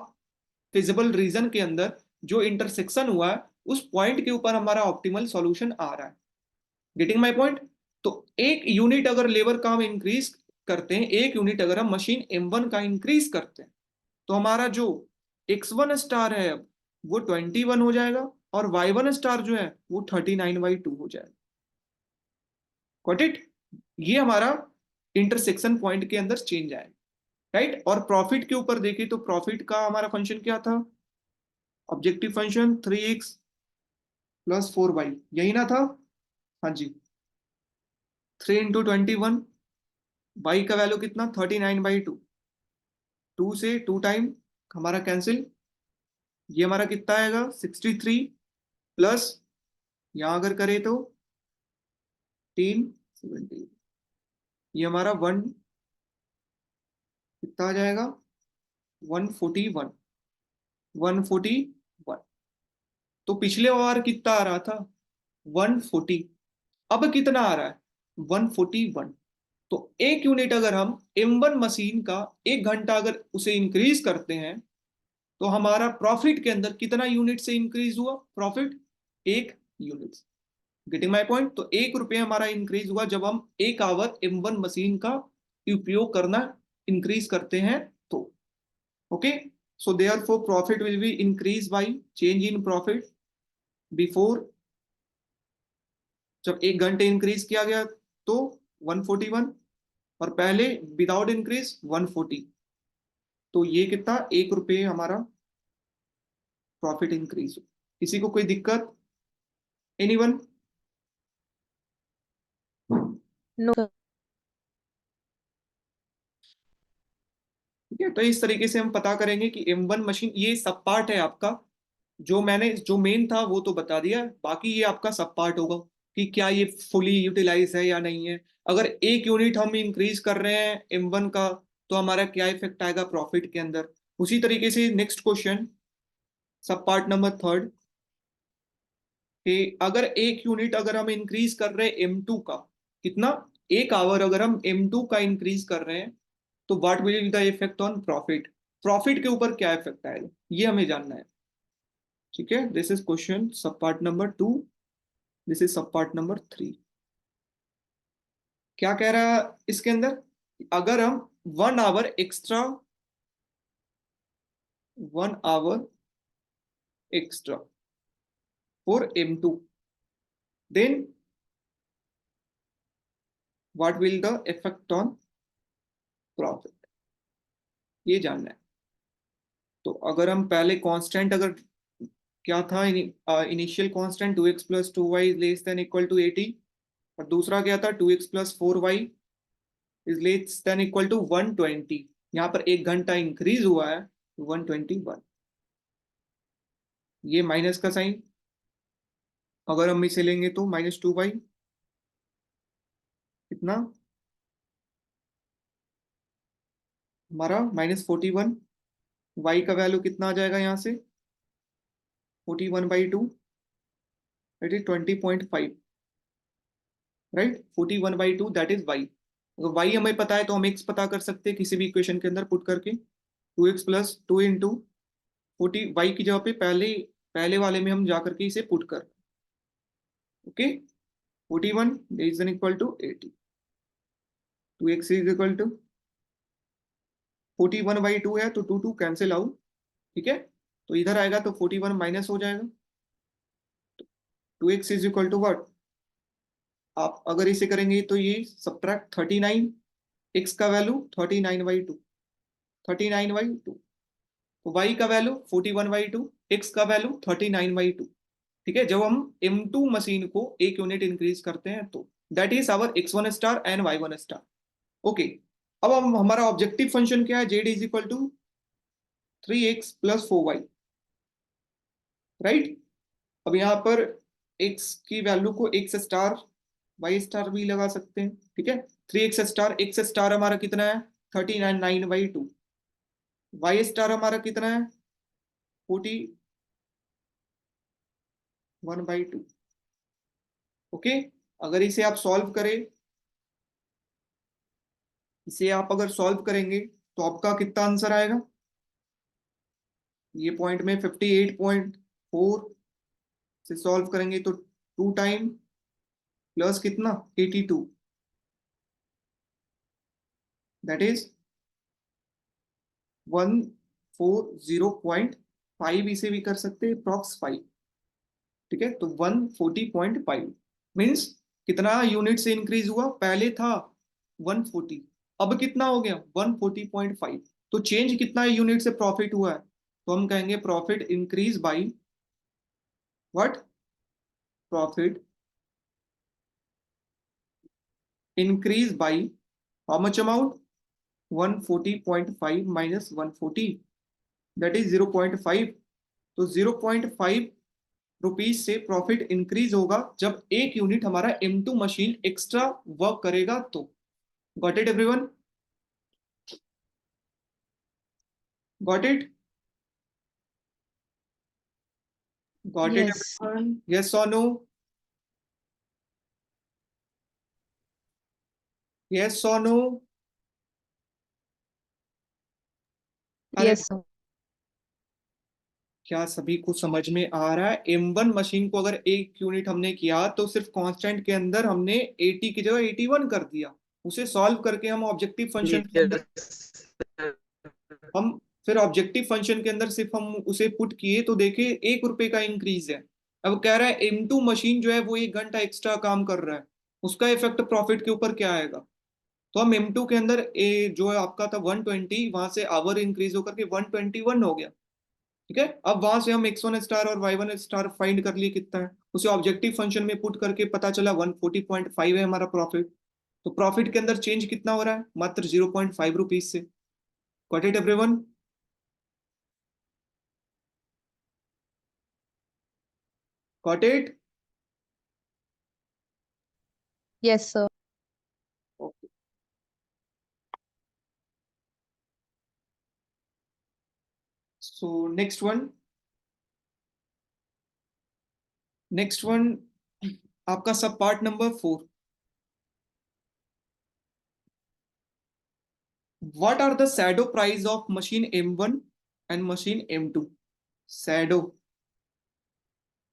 फिजिबल रीजन के अंदर जो इंटरसेक्शन हुआ है उस पॉइंट के ऊपर हमारा ऑप्टिमल सॉल्यूशन आ रहा है। Getting my point. तो एक यूनिट अगर लेबर का हम इंक्रीज करते हैं, एक यूनिट अगर हम मशीन M1 का इंक्रीज करते हैं, तो हमारा जो X1 स्टार है अब वो 21 हो जाएगा और Y1 स्टार जो है वो 39/2 हो जाएगा। Got it. ये हमारा इंटरसेक्शन पॉइंट के अंदर चेंज आएगा, राइट। और प्रॉफिट के ऊपर देखिए तो प्रॉफिट का हमारा फंक्शन क्या था, ऑब्जेक्टिव फंक्शन 3x + 4y, यही ना था। हाँ जी, 3 × 21, y का वैल्यू कितना 39/2, 2 से 2 टाइम हमारा कैंसिल, ये हमारा कितना आएगा 63 प्लस यहां अगर करें तो 370, ये हमारा 1 कितना आ जाएगा 141, 141। तो पिछले बार कितना आ रहा था 140, अब कितना आ रहा है 141। तो एक यूनिट अगर हम M1 मशीन का एक घंटा अगर उसे इंक्रीज करते हैं तो हमारा प्रॉफिट के अंदर कितना यूनिट से इंक्रीज हुआ प्रॉफिट, एक यूनिट। Getting my point. तो 1 रुपये हमारा इंक्रीज हुआ जब हम एक आवर M1 मशीन का उपयोग करना इंक्रीज करते हैं तो। Okay, so therefore profit will be increase by change in profit before, जब 1 घंटे इंक्रीज किया गया तो 141 और पहले विदाउट इंक्रीज 140। तो ये कितना 1 रुपये हमारा प्रॉफिट इंक्रीज। किसी को कोई दिक्कत, एनीवन? No sir. ठीक है, तो इस तरीके से हम पता करेंगे कि M1 मशीन, ये सब पार्ट है आपका। जो मैंने जो मेन था वो तो बता दिया, बाकी ये आपका सब पार्ट होगा कि क्या ये फुली यूटिलाइज है या नहीं है। अगर एक यूनिट हम इंक्रीज कर रहे हैं M1 का तो हमारा क्या इफेक्ट आएगा प्रॉफिट के अंदर। उसी तरीके से नेक्स्ट क्वेश्चन, सब पार्ट नंबर 3 कि अगर एक यूनिट अगर हम इंक्रीज कर रहे हैं M2 का, कितना, एक आवर अगर हम M2 का इंक्रीज कर रहे हैं तो what will be the effect on profit, profit के ऊपर क्या इफेक्ट आएगा ये हमें जानना है। ठीक है, दिस इज क्वेश्चन सब पार्ट नंबर 2, दिस इज सब पार्ट नंबर 3। क्या कह रहा है इसके अंदर, अगर हम 1 hour extra, 1 hour extra for M2, then what will the effect on profit, ये जानना है। तो अगर हम पहले कांस्टेंट, अगर क्या था इनिशियल कांस्टेंट 2x + 2y < 80, और दूसरा क्या था 2x + 4y < 120। यहाँ पर 1 घंटा इंक्रीज हुआ है 121, ये माइनस का साइन, अगर हम इसे लेंगे तो -2y कितना हमारा -41, y का वैल्यू कितना आ जाएगा यहाँ से 41/2, that is 20.5, right. 41/2 that is y। अगर y हमें पता है तो हम x पता कर सकते हैं किसी भी इक्वेशन के अंदर पुट करके, 2x + 2 इंटू 40 y की जगह पे पहले पहले वाले में हम जा करके इसे पुट कर, okay. 41 is an equal to 80, 2x is equal to 41/2 है तो 2 कैंसिल आउट, ठीक है। तो इधर आएगा तो 41 माइनस हो जाएगा, 2x is equal to what, आप अगर इसे करेंगे तो ये सब्ट्रैक्ट 39, x का वैल्यू 39/2, 39/2, तो y का वैल्यू 41/2, x का वैल्यू 39/2। ठीक है, जब हम M2 मशीन को एक यूनिट इंक्रीज करते हैं तो that is our x1 star and y1 star. Okay, अब हम हमारा ऑब्जेक्टिव फंक्शन क्या है, z is equal to 3x + 4y, right. अब यहाँ पर x की वैल्यू को x स्टार y स्टार भी लगा सकते हैं, ठीक है। 3x स्टार, x स्टार हमारा कितना है 39/2, y स्टार हमारा कितना है 41/2, ओके। अगर इसे आप सॉल्व करें, इसे आप अगर सॉल्व करेंगे तो आपका कितना आंसर आएगा? ये पॉइंट में 58.4 से सॉल्व करेंगे तो 2 टाइम प्लस कितना 82, दैट इज 140.5, इसे भी कर सकते हैं अप्रॉक्स 5। ठीक है, तो 140.5 मीन्स कितना यूनिट से इंक्रीज हुआ? पहले था 140, अब कितना हो गया 140.5। तो चेंज कितना यूनिट से प्रॉफिट हुआ है? तो हम कहेंगे profit increase by what? Profit increase by how much amount? 140.5 minus 140, that is 0.5। तो 0.5 रुपीज से प्रॉफिट इंक्रीज होगा जब एक यूनिट हमारा M2 मशीन एक्स्ट्रा वर्क करेगा तो। Got it everyone? Got it? Got it Yes. Everyone? Yes or no? Yes or no? अरे, Yes, sir. क्या सभी को समझ में आ रहा है? M1 मशीन को अगर एक यूनिट हमने किया तो सिर्फ कांस्टेंट के अंदर हमने 80 की जगह 81 कर दिया। उसे सॉल्व करके हम ऑब्जेक्टिव फंक्शन के अंदर, Yes. हम फिर ऑब्जेक्टिव फंक्शन के अंदर सिर्फ हम उसे पुट किए तो देखे 1 रुपए का इंक्रीज है। अब कह रहा है M2 मशीन जो है वो 1 घंटा एक्स्ट्रा काम कर रहा है, उसका इफेक्ट प्रॉफिट के ऊपर क्या आएगा? तो हम M2 के अंदर जो है आपका था 120, वहां से आवर इंक्रीज होकर के 121 हो गया। ठीक है, अब वहां से हम X1 स्टार और Y1 स्टार फाइंड कर लिए कितना है, उसे ऑब्जेक्टिव फंक्शन में पुट करके पता चला 140.5 है हमारा प्रॉफिट। तो प्रॉफिट के अंदर चेंज कितना हो रहा है? मात्र 0.5 रुपीज से। Got it everyone? Got it? Yes, sir. So next one आपका सब part number 4। What are the shadow price of machine M1 and machine M2? Shadow,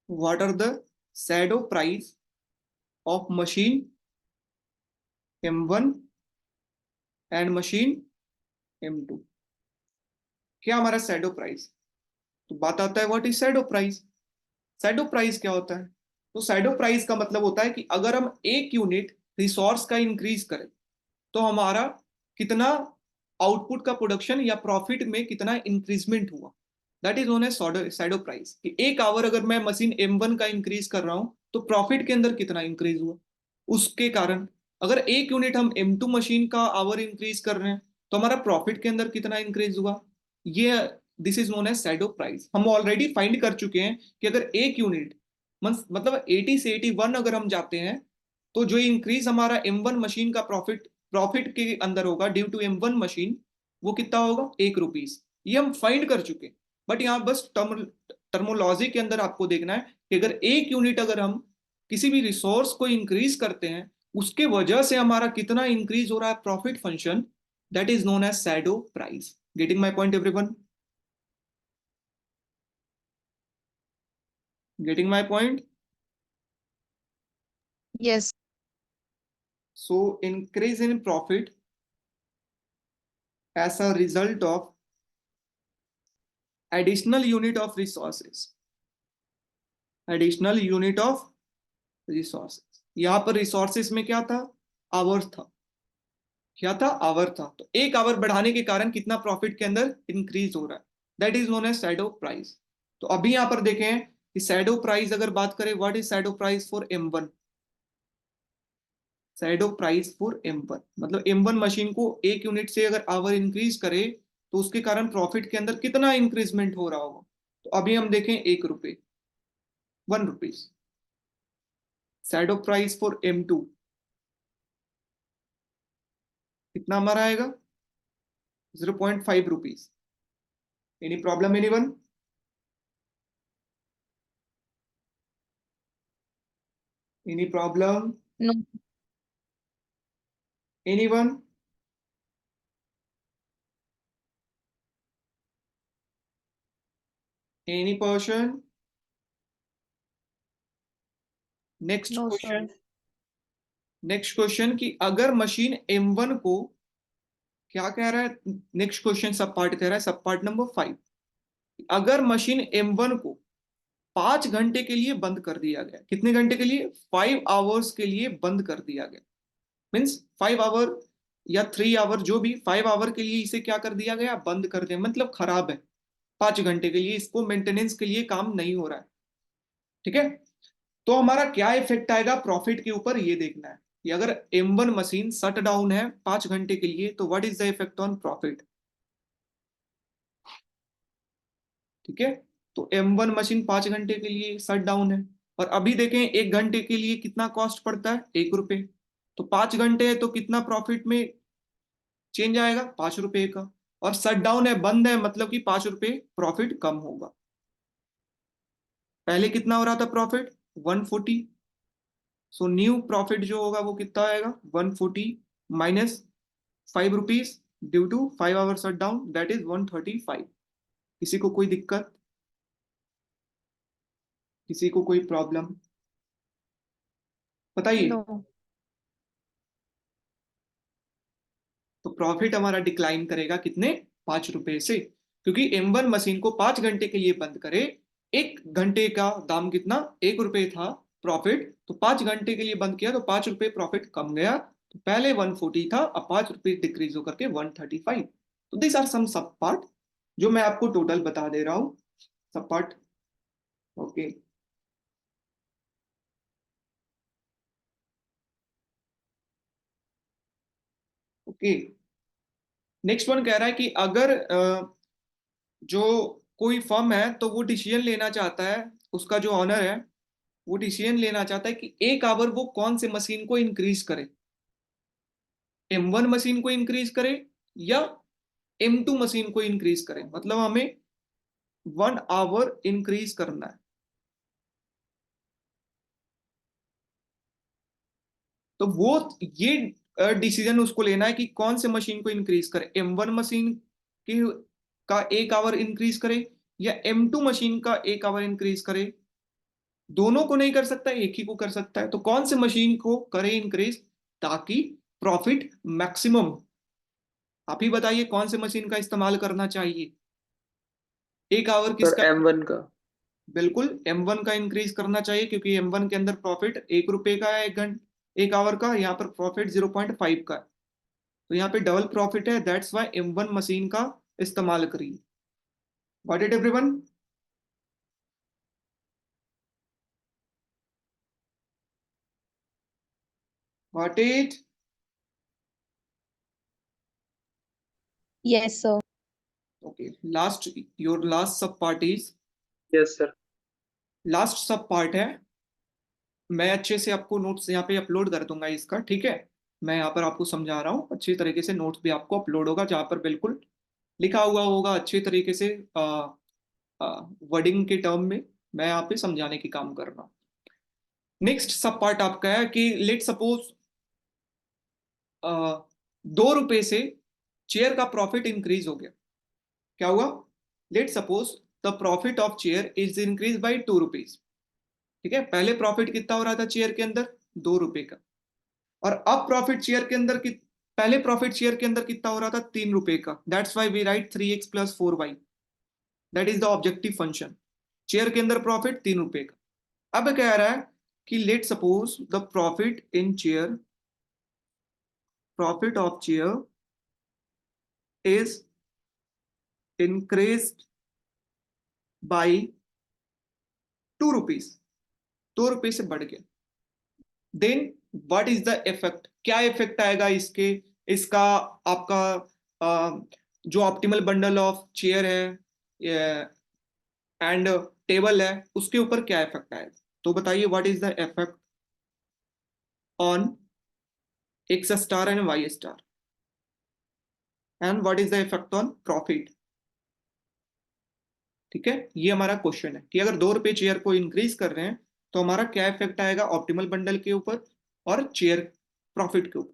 what are the shadow price of machine M1 and machine M2? क्या हमारा shadow price? तो बात आता है what is shadow price. Shadow price क्या होता है? तो शैडो प्राइस का मतलब होता है कि अगर हम एक यूनिट रिसोर्स का इंक्रीज करें तो हमारा कितना आउटपुट का प्रोडक्शन या प्रॉफिट में कितना इंक्रीजमेंट हुआ, that is known as shadow price. कि एक आवर अगर मैं मशीन M1 का इंक्रीज कर रहा हूं तो प्रॉफिट के अंदर कितना इंक्रीज हुआ उसके कारण। अगर एक यूनिट हम M2 मशीन का आवर इंक्रीज कर रहे हैं तो हमारा प्रॉफिट के अंदर कितना इंक्रीज हुआ, ये this is known as shadow price. हम ऑलरेडी फाइंड कर चुके हैं कि अगर एक यूनिट मतलब 80 से 81 अगर हम जाते हैं तो जो इंक्रीज हमारा M1 मशीन का प्रॉफिट प्रॉफिट के अंदर होगा ड्यू टू M1 मशीन, वो कितना होगा? 1 रुपीज। ये हम फाइंड कर चुके हैं, बट यहाँ बस टर्मोलॉजी के अंदर आपको देखना है कि अगर एक यूनिट अगर हम किसी भी रिसोर्स को इंक्रीज करते हैं उसके वजह से हमारा कितना इंक्रीज हो रहा है profit function, that is known as shadow price. Getting my point everyone? Getting my point? Yes. So increase in profit as a result of additional unit of resources, additional unit of resources. यहां पर resources में क्या था? Our था। क्या था? Our था। तो एक आवर बढ़ाने के कारण कितना प्रॉफिट के अंदर इंक्रीज हो रहा है, that is known as shadow price. तो अभी यहां पर देखें कि शैडो प्राइस अगर बात करें, what is shadow price for M1? Shadow price for M1 मतलब M1 मशीन को एक यूनिट से अगर आवर इंक्रीज करे तो उसके कारण प्रॉफिट के अंदर कितना इंक्रीजमेंट हो रहा होगा। तो अभी हम देखें 1 रुपए, 1 rupees. Shadow price for M2 कितना हमारा आएगा? 0.5 rupees. Any problem anyone? Any problem? No. Anyone? Any person? Next No, question. sir. Next question कि अगर मशीन M1 को, क्या कह रहा है नेक्स्ट क्वेश्चन, सब पार्ट कह रहा है, सब पार्ट नंबर 5। अगर मशीन M1 को 5 घंटे के लिए बंद कर दिया गया, कितने घंटे के लिए? 5 आवर्स के लिए बंद कर दिया गया। मीन्स 5 आवर या 3 आवर, जो भी 5 आवर के लिए इसे क्या कर दिया गया, बंद कर दिया, मतलब खराब है। 5 घंटे के लिए इसको मेंटेनेंस के लिए काम नहीं हो रहा है। ठीक है, तो हमारा क्या इफेक्ट आएगा प्रॉफिट के ऊपर, ये देखना है कि अगर M1 मशीन शट डाउन है 5 घंटे के लिए, तो what is the effect on profit. ठीक है, तो M1 मशीन 5 घंटे के लिए शट डाउन है, और अभी देखें 1 घंटे के लिए कितना कॉस्ट पड़ता है, 1 रुपए। तो 5 घंटे है तो कितना प्रॉफिट में चेंज आएगा, 5 रुपए का। और शट डाउन है, बंद है, मतलब कि 5 रुपए प्रॉफिट कम होगा। पहले कितना हो रहा था प्रॉफिट, 140। सो न्यू प्रॉफिट जो होगा वो कितना आएगा, 140 minus 5 rupees due to 5 hour shut down, that is 135। किसी को कोई दिक्कत, किसी को कोई प्रॉब्लम, बताइए। No. तो प्रॉफिट हमारा डिक्लाइन करेगा कितने, 5 रुपए से, क्योंकि M1 मशीन को 5 घंटे के लिए बंद करे। 1 घंटे का दाम कितना, 1 रुपए था प्रॉफिट, तो 5 घंटे के लिए बंद किया तो 5 रुपए प्रॉफिट कम गया। तो पहले 140 था, अब 5 रुपए डिक्रीज होकर के 135। तो दिस आर सम सब पार्ट जो मैं आपको टोटल बता दे रहा हूँ, सब part. Okay, okay. Next one कह रहा है कि अगर जो कोई फर्म है तो वो डिसीजन लेना चाहता है, उसका जो ऑनर है वो डिसीजन लेना चाहता है कि 1 आवर वो कौन से मशीन को इंक्रीज करे, M1 मशीन को इंक्रीज करे या M2 मशीन को इंक्रीज करे, मतलब हमें 1 आवर इंक्रीज करना है। तो वो ये डिसीजन उसको लेना है कि कौन से मशीन को इंक्रीज करे, M1 मशीन की का 1 आवर इंक्रीज करे या M2 मशीन का 1 आवर इंक्रीज करे। दोनों को नहीं कर सकता, एक ही को कर सकता है। तो कौन से मशीन को करे इंक्रीज ताकि प्रॉफिट मैक्सिमम, आप ही बताइए कौन से मशीन का इस्तेमाल करना चाहिए। 1 आवर सर किसका, M1 का। बिल्कुल M1 का इंक्रीज करना चाहिए, क्योंकि M1 के अंदर प्रॉफिट 1 रुपए का है, 1 आवर का, यहाँ पर प्रॉफिट 0.5 का है। तो यहाँ पे डबल प्रॉफिट है, दैट्स वाई M1 मशीन का इस्तेमाल करिए। Got it everyone? Got it? Yes, sir. Okay, last, your last sub part is, yes sir. Last sub part है। मैं अच्छे से आपको नोट्स यहाँ पे अपलोड कर दूंगा इसका, ठीक है। मैं यहाँ पर आपको समझा रहा हूँ अच्छी तरीके से, नोट्स भी आपको अपलोड होगा जहाँ पर बिल्कुल लिखा हुआ होगा अच्छे तरीके से, वर्डिंग के टर्म में मैं यहाँ पे समझाने की काम कर रहा हूँ। नेक्स्ट सब पार्ट आपका है कि लेट सपोज 2 रुपए से चेयर का प्रॉफिट इंक्रीज हो गया। क्या हुआ, late suppose the profit of chair is increase by 2 rupees. ठीक है, पहले प्रॉफिट कितना हो रहा था चेयर के अंदर, 2 रुपए का, और अब प्रॉफिट शेयर के अंदर पहले प्रॉफिट शेयर के अंदर कितना हो रहा था, 3 रुपए का। That's why we write 3x plus 4y, that is the objective function. Chair के अंदर प्रॉफिट 3 रुपए का। अब कह रहा है कि let suppose the profit in chair, profit of chair is increase by 2 rupees, 2 रुपए से बढ़ गया। Then what is the effect, क्या इफेक्ट आएगा इसके, इसका आपका जो ऑप्टिमल बंडल ऑफ चेयर है एंड टेबल है उसके ऊपर क्या इफेक्ट आएगा। तो बताइए what is the effect on X star and Y star, and what is the effect on profit. ठीक है, ये हमारा क्वेश्चन है कि अगर 2 रुपए चेयर को इंक्रीज कर रहे हैं तो हमारा क्या इफेक्ट आएगा ऑप्टिमल बंडल के ऊपर और शेयर प्रॉफिट के ऊपर।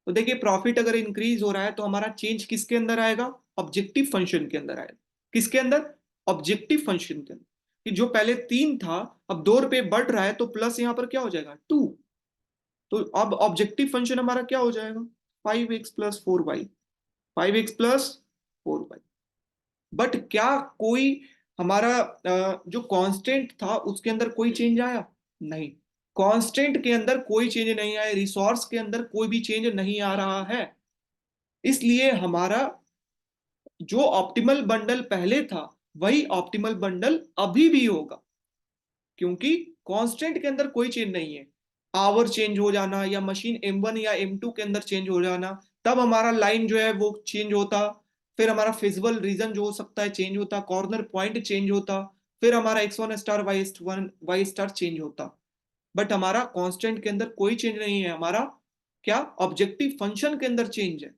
तो देखिए प्रॉफिट अगर इंक्रीज हो रहा है तो हमारा चेंज किसके अंदर आएगा? ऑब्जेक्टिव फंक्शन के अंदर आएगा। किसके अंदर? ऑब्जेक्टिव फंक्शन के अंदर। कि जो पहले 3 था अब 2 रुपए बढ़ रहा है तो प्लस यहां पर क्या हो जाएगा 2। तो अब ऑब्जेक्टिव फंक्शन हमारा क्या हो जाएगा? 5x+4y, 5x+4y। बट क्या कोई हमारा जो कांस्टेंट था उसके अंदर कोई चेंज आया? नहीं, कांस्टेंट के अंदर कोई चेंज नहीं आया, रिसोर्स के अंदर कोई भी चेंज नहीं आ रहा है। इसलिए हमारा जो ऑप्टिमल बंडल पहले था वही ऑप्टिमल बंडल अभी भी होगा, क्योंकि कांस्टेंट के अंदर कोई चेंज नहीं है। आवर चेंज हो जाना या मशीन M1 या M2 के अंदर चेंज हो जाना, तब हमारा लाइन जो है वो चेंज होता। फिर हमारा फिजिबल रीजन जो हो सकता है चेंज होता, कॉर्नर पॉइंट चेंज होता, फिर हमारा X1 star Y star change होता। बट हमारा कांस्टेंट के अंदर कोई चेंज नहीं है, हमारा क्या ऑब्जेक्टिव फंक्शन के अंदर चेंज है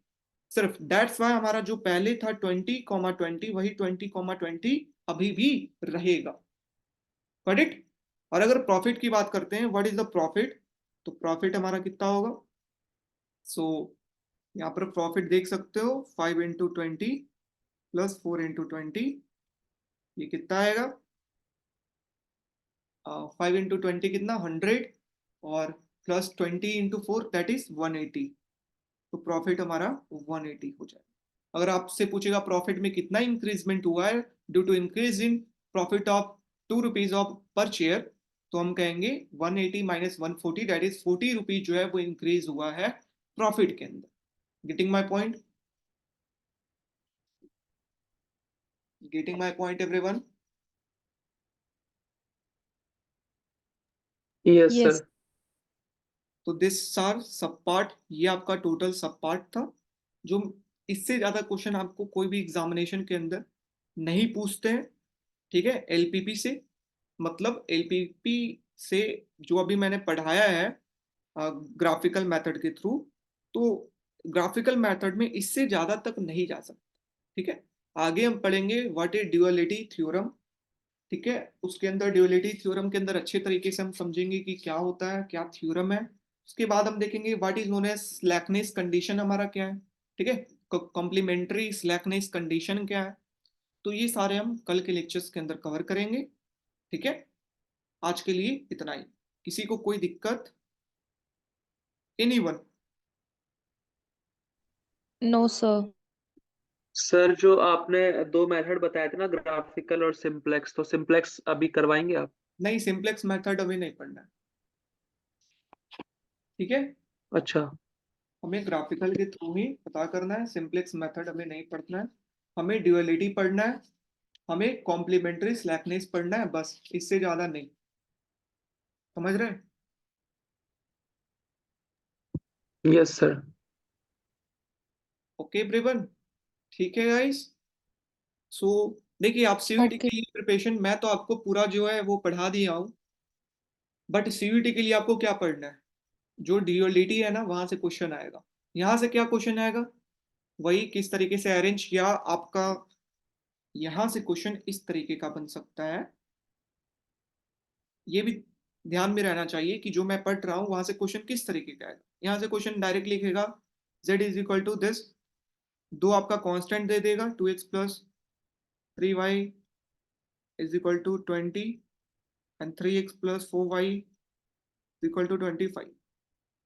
सिर्फ। दैट्स वाई हमारा जो पहले था 20,20 वही 20,20 अभी भी रहेगा। Got it? और अगर प्रॉफिट की बात करते हैं, व्हाट इज द प्रॉफिट? तो प्रॉफिट हमारा कितना होगा? सो यहाँ पर प्रॉफिट देख सकते हो 5 × 20 + 4 × 20, ये कितना आएगा? 5 × 20 कितना 100, और +20 × 4 दैट इज 180। तो प्रॉफिट हमारा 180 हो जाएगा। अगर आपसे पूछेगा प्रॉफिट में कितना इंक्रीजमेंट हुआ है due to increase in profit of 2 rupees of per chair, तो हम कहेंगे 180 - 140 दैट इज 40 रुपीज जो है वो इंक्रीज हुआ है प्रॉफिट के अंदर। Getting my point? Getting my point everyone? Yes Yes. Sir. तो दिस आर सब पार्ट, ये आपका टोटल सब पार्ट था। जो इससे ज्यादा क्वेश्चन आपको कोई भी एग्जामिनेशन के अंदर नहीं पूछते हैं, ठीक है, एलपीपी से। मतलब एलपीपी से जो अभी मैंने पढ़ाया है ग्राफिकल मेथड के थ्रू, तो ग्राफिकल मेथड में इससे ज्यादा तक नहीं जा सकते। ठीक है, आगे हम पढ़ेंगे व्हाट इज ड्यूअलिटी थ्योरम। ठीक है, उसके अंदर ड्यूअलिटी थ्योरम के अंदर अच्छे तरीके से हम समझेंगे कि क्या होता है, क्या थ्योरम है। उसके बाद हम देखेंगे what is known as slackness condition हमारा क्या है। ठीक है, कॉम्प्लीमेंट्री स्लैकनेस कंडीशन क्या है। तो ये सारे हम कल के लेक्चर्स के अंदर कवर करेंगे। ठीक है, आज के लिए इतना ही। किसी को कोई दिक्कत? एनीवन? No, sir. सर जो आपने दो मेथड बताए थे ना, ग्राफिकल और सिंप्लेक्स, तो सिंप्लेक्स अभी करवाएंगे आप? नहीं, सिंप्लेक्स मेथड अभी नहीं पढ़ना है। ठीक है, अच्छा। हमें ग्राफिकल के थ्रू ही पता करना है, सिंप्लेक्स मेथड हमें नहीं पढ़ना है। हमें ड्यूअलिटी पढ़ना है, हमें कॉम्प्लीमेंट्री स्लैकनेस पढ़ना है, बस इससे ज्यादा नहीं। समझ रहे हैं? Yes sir. ओके ब्रेवन, ठीक है गाइस। सो देखिए, आप सीयूईटी Okay. के लिए प्रिपरेशन मैं तो आपको पूरा जो है वो पढ़ा दिया हूँ, बट सीयूईटी के लिए आपको क्या पढ़ना है? जो ड्यूअलिटी है ना वहां से क्वेश्चन आएगा। यहाँ से क्या क्वेश्चन आएगा? वही किस तरीके से अरेंज किया आपका। यहां से क्वेश्चन इस तरीके का बन सकता है। ये भी ध्यान में रहना चाहिए कि जो मैं पढ़ रहा हूँ वहां से क्वेश्चन किस तरीके का आएगा। यहाँ से क्वेश्चन डायरेक्ट लिखेगा z is equal to this, दो आपका कांस्टेंट दे देगा 2x + 3y is equal to 20 and 3x + 4y is equal to 25।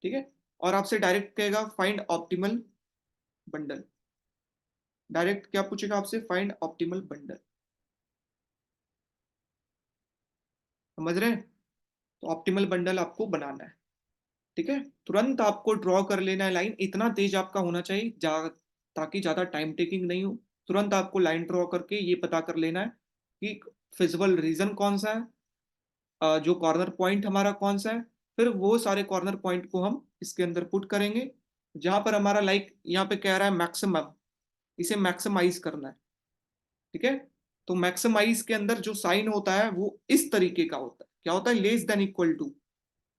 ठीक है, और आपसे डायरेक्ट कहेगा फाइंड ऑप्टिमल बंडल। डायरेक्ट क्या पूछेगा आपसे? Find optimal bundle. समझ रहे हैं? तो ऑप्टिमल बंडल आपको बनाना है। ठीक है, तुरंत आपको ड्रॉ कर लेना है लाइन, इतना तेज आपका होना चाहिए ताकि ज्यादा टाइम टेकिंग नहीं हो। तुरंत आपको लाइन ड्रॉ करके ये पता कर लेना है कि फिजिबल रीजन कौन सा है, जो कॉर्नर पॉइंट हमारा कौन सा है। फिर वो सारे कॉर्नर पॉइंट को हम इसके अंदर पुट करेंगे। जहां पर हमारा लाइक यहाँ पे कह रहा है मैक्सिमम, इसे मैक्सिमाइज करना है। ठीक है, तो मैक्सिमाइज के अंदर जो साइन होता है वो इस तरीके का होता है, क्या होता है? Less than equal to.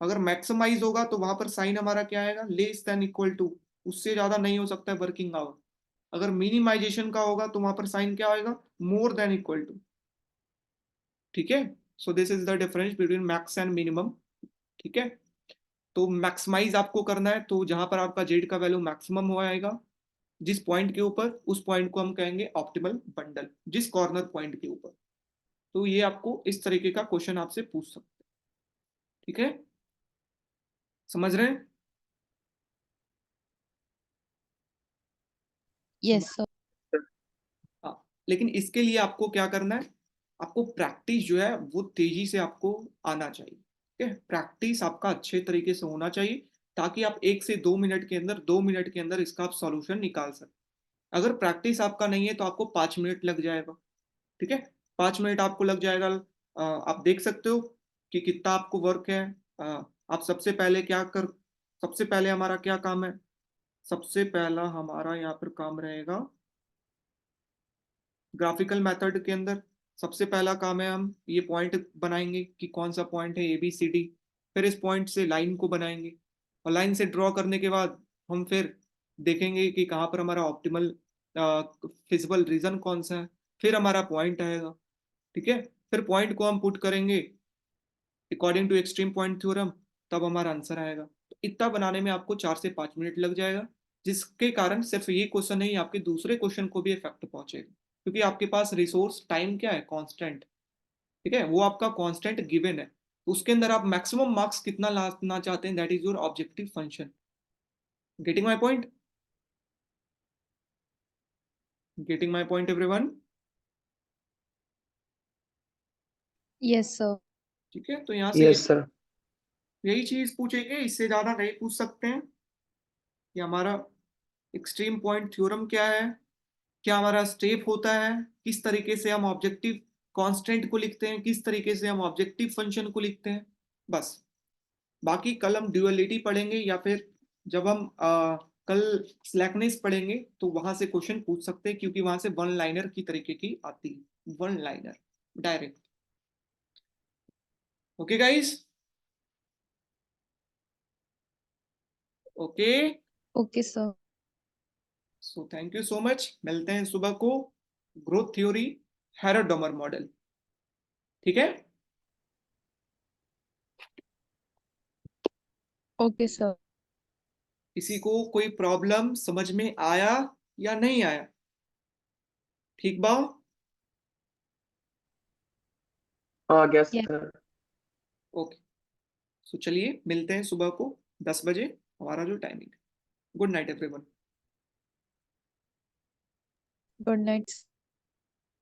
अगर मैक्सिमाइज होगा तो वहां पर साइन हमारा क्या आएगा? Less than equal to. उससे ज्यादा नहीं हो सकता है वर्किंग आवर। अगर मिनिमाइजेशन का होगा तो वहां पर साइन क्या आएगा? More than equal to. ठीक है, so this is the difference between max and minimum. ठीक है, तो मैक्सिमाइज आपको करना है, तो जहां पर आपका जेड का वैल्यू मैक्सिमम हो आएगा जिस पॉइंट के ऊपर, उस पॉइंट को हम कहेंगे ऑप्टिमल बंडल, जिस कॉर्नर पॉइंट के ऊपर। तो ये आपको इस तरीके का क्वेश्चन आपसे पूछ सकते हैं, ठीक है, समझ रहे हैं? Yes, sir. हाँ, लेकिन इसके लिए आपको क्या करना है, आपको प्रैक्टिस जो है वो तेजी से आपको आना चाहिए, ठीक है, प्रैक्टिस आपका अच्छे तरीके से होना चाहिए, ताकि आप 1 से 2 मिनट के अंदर, 2 मिनट के अंदर इसका आप सॉल्यूशन निकाल सकते। अगर प्रैक्टिस आपका नहीं है तो आपको 5 मिनट लग जाएगा, ठीक है, 5 मिनट आपको लग जाएगा। आप देख सकते हो कि कितना आपको वर्क है। अ, आप सबसे पहले हमारा क्या काम है, सबसे पहला हमारा यहाँ पर काम रहेगा ग्राफिकल मेथड के अंदर। सबसे पहला काम है, हम ये पॉइंट बनाएंगे कि कौन सा पॉइंट है ABCD, फिर इस पॉइंट से लाइन को बनाएंगे, और लाइन से ड्रॉ करने के बाद हम फिर देखेंगे कि कहाँ पर हमारा ऑप्टिमल फिजिबल रीजन कौन सा है, फिर हमारा पॉइंट आएगा, ठीक है, फिर पॉइंट को हम पुट करेंगे according to extreme point theorem, तब हमारा आंसर आएगा। तो इतना बनाने में आपको 4 से 5 मिनट लग जाएगा, जिसके कारण सिर्फ ये क्वेश्चन नहीं, आपके दूसरे क्वेश्चन को भी इफेक्ट पहुंचेगा, क्योंकि आपके पास रिसोर्स टाइम क्या है, कांस्टेंट, ठीक है, वो आपका कांस्टेंट गिवन है, उसके अंदर आप मैक्सिमम मार्क्स कितना लाना चाहते हैं, that is your objective function. Getting my point? Getting my point everyone? Yes, sir. ठीक है, तो यहाँ से यस सर। यही चीज पूछेंगे, इससे ज्यादा नहीं पूछ सकते हैं कि हमारा एक्सट्रीम पॉइंट थ्योरम क्या है, क्या हमारा स्टेप होता है, किस तरीके से हम ऑब्जेक्टिव कांस्टेंट को लिखते हैं, किस तरीके से हम ऑब्जेक्टिव फंक्शन को लिखते हैं, बस। बाकी कल हम ड्यूअलिटी पढ़ेंगे, या फिर जब हम कल स्लैकनेस पढ़ेंगे तो वहां से क्वेश्चन पूछ सकते हैं, क्योंकि वहां से वन लाइनर की तरीके की आती है, one liner direct. Okay guys, okay, Okay, sir. So thank you so much, मिलते हैं सुबह को, ग्रोथ थ्योरी, हेरोडोमर मॉडल, ठीक है। Okay, sir. किसी को कोई प्रॉब्लम समझ में आया या नहीं आया? ठीक बा? हाँ गया Yes. सर। ओके, सो चलिए मिलते हैं सुबह को 10 बजे, हमारा जो timing. Good night everyone. Good night.